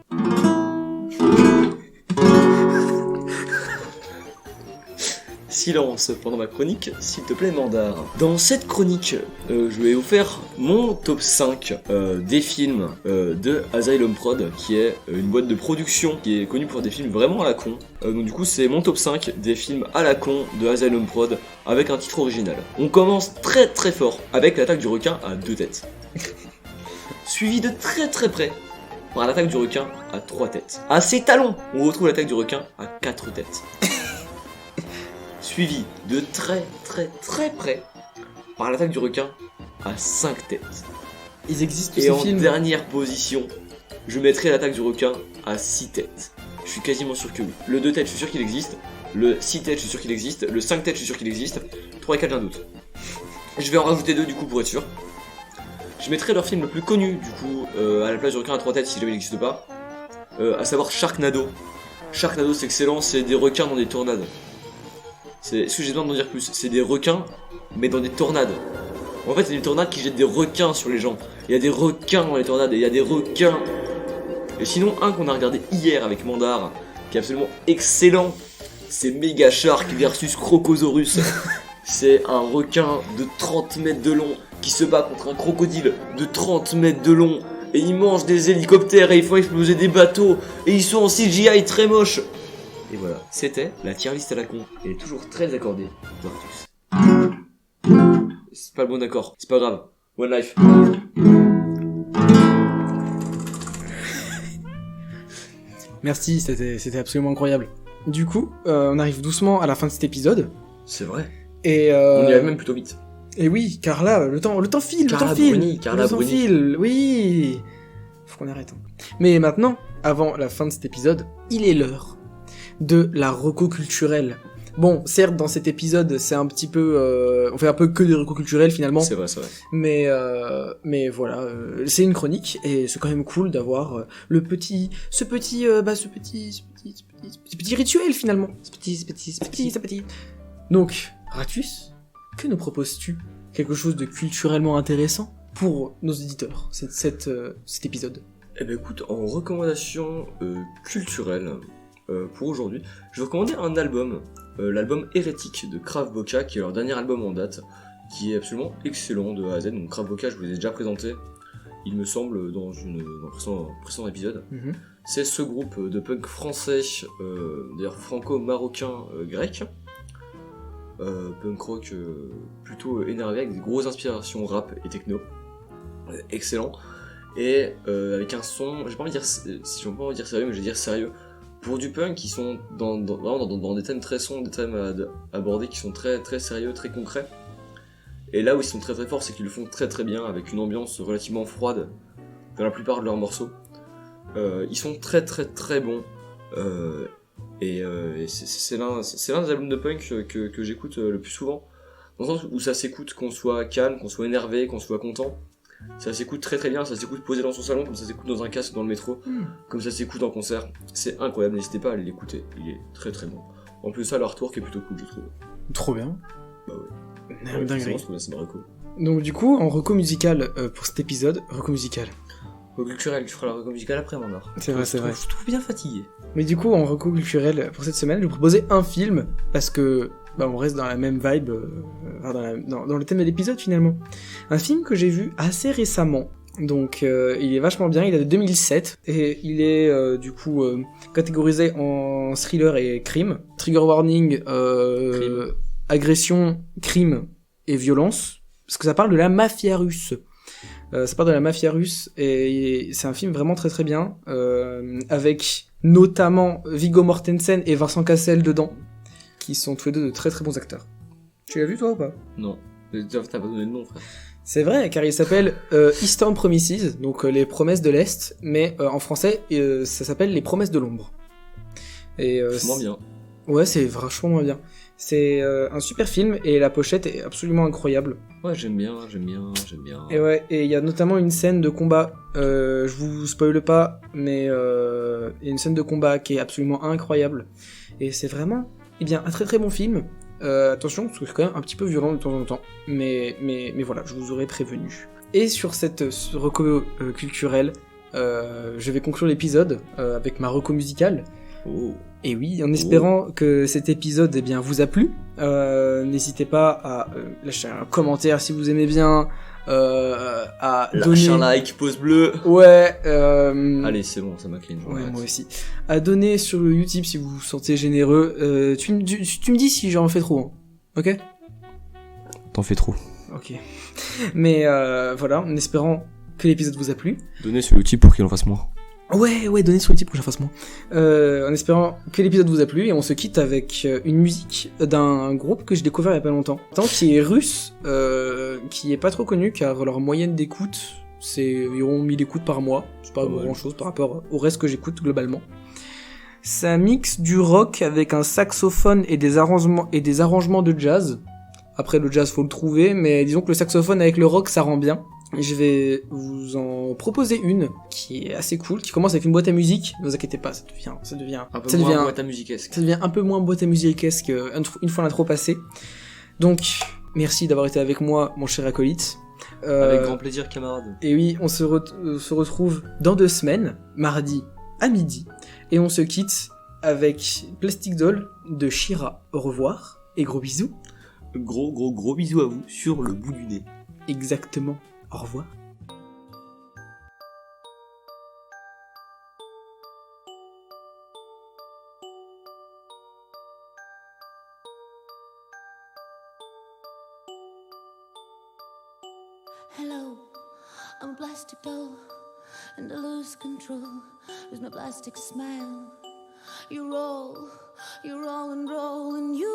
Silence pendant ma chronique, s'il te plaît Mandar. Dans cette chronique, je vais vous faire mon top 5 des films de Asylum Prod, qui est une boîte de production qui est connue pour des films vraiment à la con. Donc du coup c'est mon top 5 des films à la con de Asylum Prod avec un titre original. On commence très très fort avec l'attaque du requin à 2 têtes. Suivi de très très près par l'attaque du requin à 3 têtes. À ses talons, on retrouve l'attaque du requin à 4 têtes. Suivi de très très très près par l'attaque du requin à 5 têtes. Ils existent Et ces en films. dernière position, je mettrai l'attaque du requin à 6 têtes. Je suis quasiment sûr que oui. Le 2 têtes, je suis sûr qu'il existe. Le 6 têtes, je suis sûr qu'il existe. Le 5 têtes, je suis sûr qu'il existe. 3 et 4, j'ai un doute. Je vais en rajouter 2 du coup pour être sûr. Je mettrai leur film le plus connu du coup à la place du requin à 3 têtes si jamais il n'existe pas. À savoir Sharknado. Sharknado c'est excellent, c'est des requins dans des tornades. Est-ce que j'ai besoin d'en dire plus? C'est des requins, mais dans des tornades. En fait, c'est des tornades qui jettent des requins sur les gens. Il y a des requins dans les tornades, et il y a des requins. Et sinon, un qu'on a regardé hier avec Mandar, qui est absolument excellent, c'est Mega Shark versus Crocosaurus. C'est un requin de 30 mètres de long qui se bat contre un crocodile de 30 mètres de long. Et ils mangent des hélicoptères et ils font exploser des bateaux. Et ils sont en CGI très moche. Et voilà, c'était la tier list à la con. Elle est toujours très accordée d'Artus. C'est pas le bon accord, c'est pas grave. One life. Merci, c'était absolument incroyable. Du coup, on arrive doucement à la fin de cet épisode. C'est vrai. Et On y arrive même plutôt vite. Et oui, car là, le temps file, Carla le temps file. Bruni, Carla le temps Bruni. file, oui. Faut qu'on arrête. Hein. Mais maintenant, avant la fin de cet épisode, il est l'heure de la reco culturelle. Bon, certes, dans cet épisode, c'est un petit peu... on fait un peu que des recos culturels, finalement. C'est vrai, c'est vrai. Mais voilà, c'est une chronique, et c'est quand même cool d'avoir ce petit rituel, finalement. Ce petit. Donc, Ratus, que nous proposes-tu? Quelque chose de culturellement intéressant pour nos éditeurs, cet épisode. Eh ben écoute, en recommandation culturelle pour aujourd'hui, je vais recommander un album, l'album Hérétique de Krav Boka, qui est leur dernier album en date, qui est absolument excellent de A à Z. Donc Krav Boka, je vous l'ai déjà présenté, il me semble, dans un précédent épisode. Mm-hmm. C'est ce groupe de punk français, d'ailleurs franco-marocain grec, punk rock plutôt énervé, avec des grosses inspirations rap et techno, excellent. Et avec un son, j'ai pas envie de dire, si je peux pas envie de dire sérieux, mais je vais dire sérieux, pour du punk qui sont dans des thèmes très sombres, des thèmes abordés qui sont très très sérieux, très concrets. Et là où ils sont très très forts, c'est qu'ils le font très très bien, avec une ambiance relativement froide dans la plupart de leurs morceaux. Ils sont très très très bons, et c'est l'un des albums de punk que j'écoute le plus souvent, dans le sens où ça s'écoute qu'on soit calme, qu'on soit énervé, qu'on soit content. Ça s'écoute très très bien, ça s'écoute posé dans son salon, comme ça s'écoute dans un casque dans le métro, comme ça s'écoute en concert. C'est incroyable, n'hésitez pas à aller l'écouter, il est très très bon. En plus ça, l'artwork est plutôt cool, je trouve. Trop bien. Bah ouais. Dinguerie. C'est ma reco. Donc du coup, en reco musicale pour cet épisode, reco musicale. Reco culturel, tu feras la reco musicale après, mon art. C'est vrai, c'est vrai. Je trouve bien fatigué. Mais du coup, en reco culturel pour cette semaine, je vais vous proposer un film, parce que on reste dans la même vibe, dans le thème de l'épisode finalement. Un film que j'ai vu assez récemment, donc il est vachement bien, il est de 2007, et il est du coup catégorisé en thriller et crime. Trigger warning, Crime. agression, crime et violence. parce que ça parle de la mafia russe. Ça parle de la mafia russe et c'est un film vraiment très très bien, avec notamment Viggo Mortensen et Vincent Cassel dedans, qui sont tous les deux de très très bons acteurs. Tu l'as vu toi ou pas? Non. T'as pas donné le nom, frère. C'est vrai, car il s'appelle Eastern Promises, donc les promesses de l'Est, mais en français, ça s'appelle les promesses de l'ombre. Et C'est moins bien. Ouais, c'est vachement moins bien. C'est un super film et la pochette est absolument incroyable. Ouais, j'aime bien. Et ouais, et il y a notamment une scène de combat, je vous spoile pas, mais il y a une scène de combat qui est absolument incroyable. Et c'est vraiment, un très très bon film. Attention, parce que c'est quand même un petit peu violent de temps en temps, mais voilà, je vous aurais prévenu. Et sur cette reco culturelle, je vais conclure l'épisode avec ma reco musicale. Oh. Et oui, en espérant que cet épisode vous a plu, n'hésitez pas à lâcher un commentaire si vous aimez bien, à Lâche donner... un like, pouce bleu. Ouais. Allez, c'est bon, ça m'a clean. Ouais, moi aussi. À donner sur le Utip si vous vous sentez généreux. Tu me dis si j'en fais trop, hein. Ok? T'en fais trop. Ok. Mais voilà, en espérant que l'épisode vous a plu. Donnez sur l'outil pour qu'il en fasse moins. Ouais, donnez sur le Utip pour que j'en fasse moins. En espérant que l'épisode vous a plu, et on se quitte avec une musique d'un groupe que j'ai découvert il y a pas longtemps, qui est russe, qui est pas trop connu car leur moyenne d'écoute c'est environ 1000 écoutes par mois, c'est pas grand chose par rapport au reste que j'écoute globalement. C'est un mix du rock avec un saxophone et des arrangements de jazz. Après le jazz faut le trouver, mais disons que le saxophone avec le rock ça rend bien. Je vais vous en proposer une qui est assez cool, qui commence avec une boîte à musique. Ne vous inquiétez pas, ça devient un peu moins boîte à musiquesque. Ça devient un peu moins boîte à musiquesque une fois l'intro passée. Donc, merci d'avoir été avec moi, mon cher acolyte. Avec grand plaisir, camarade. Et oui, on se retrouve dans 2 semaines, mardi à midi, et on se quitte avec Plastic Doll de Shira. Au revoir et gros bisous. Gros bisous à vous sur le bout du nez. Exactement. Au revoir. Hello, I'm a plastic doll, and I lose control with my plastic smile. You roll and roll, and you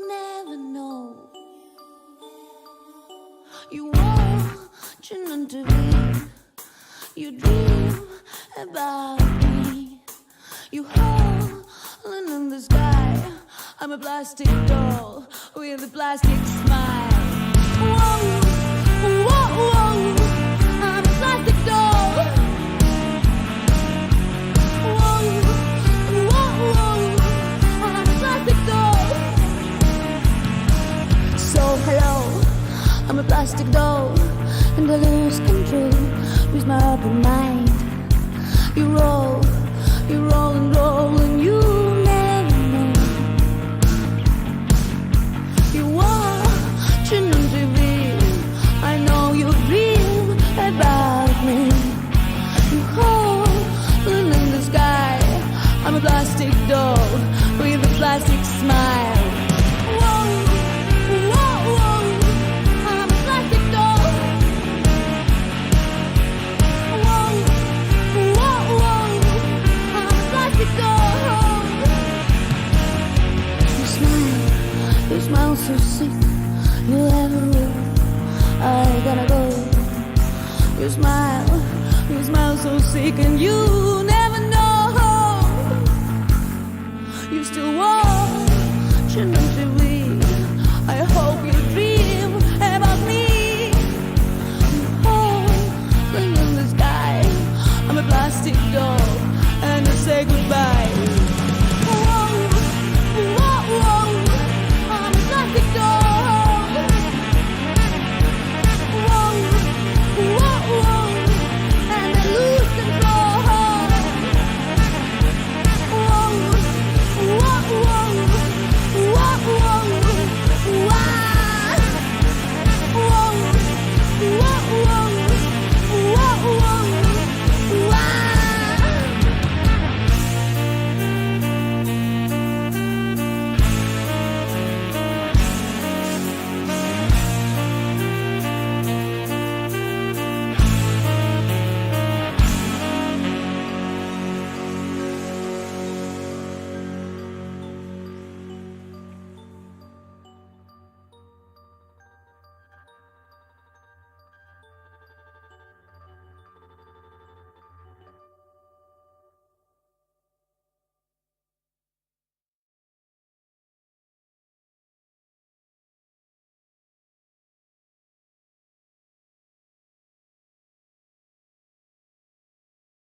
never know. You watching on TV, you dream about me. You holding in the sky. I'm a plastic doll with a plastic smile. Whoa, whoa, whoa, I'm a plastic doll. Whoa, whoa, whoa, I'm a plastic doll. So hello, I'm a plastic doll, and I lose control with my open mind. You roll and roll, and you never know. You watching on TV, I know you dream about me. You holding in the sky, I'm a plastic doll with a plastic smile. You smile so sick, you have a roof, I gotta go. You smile so sick, and you never know. You still watching on TV, I hope you dream about me. You holding in the sky, I'm a plastic doll, and I say goodbye.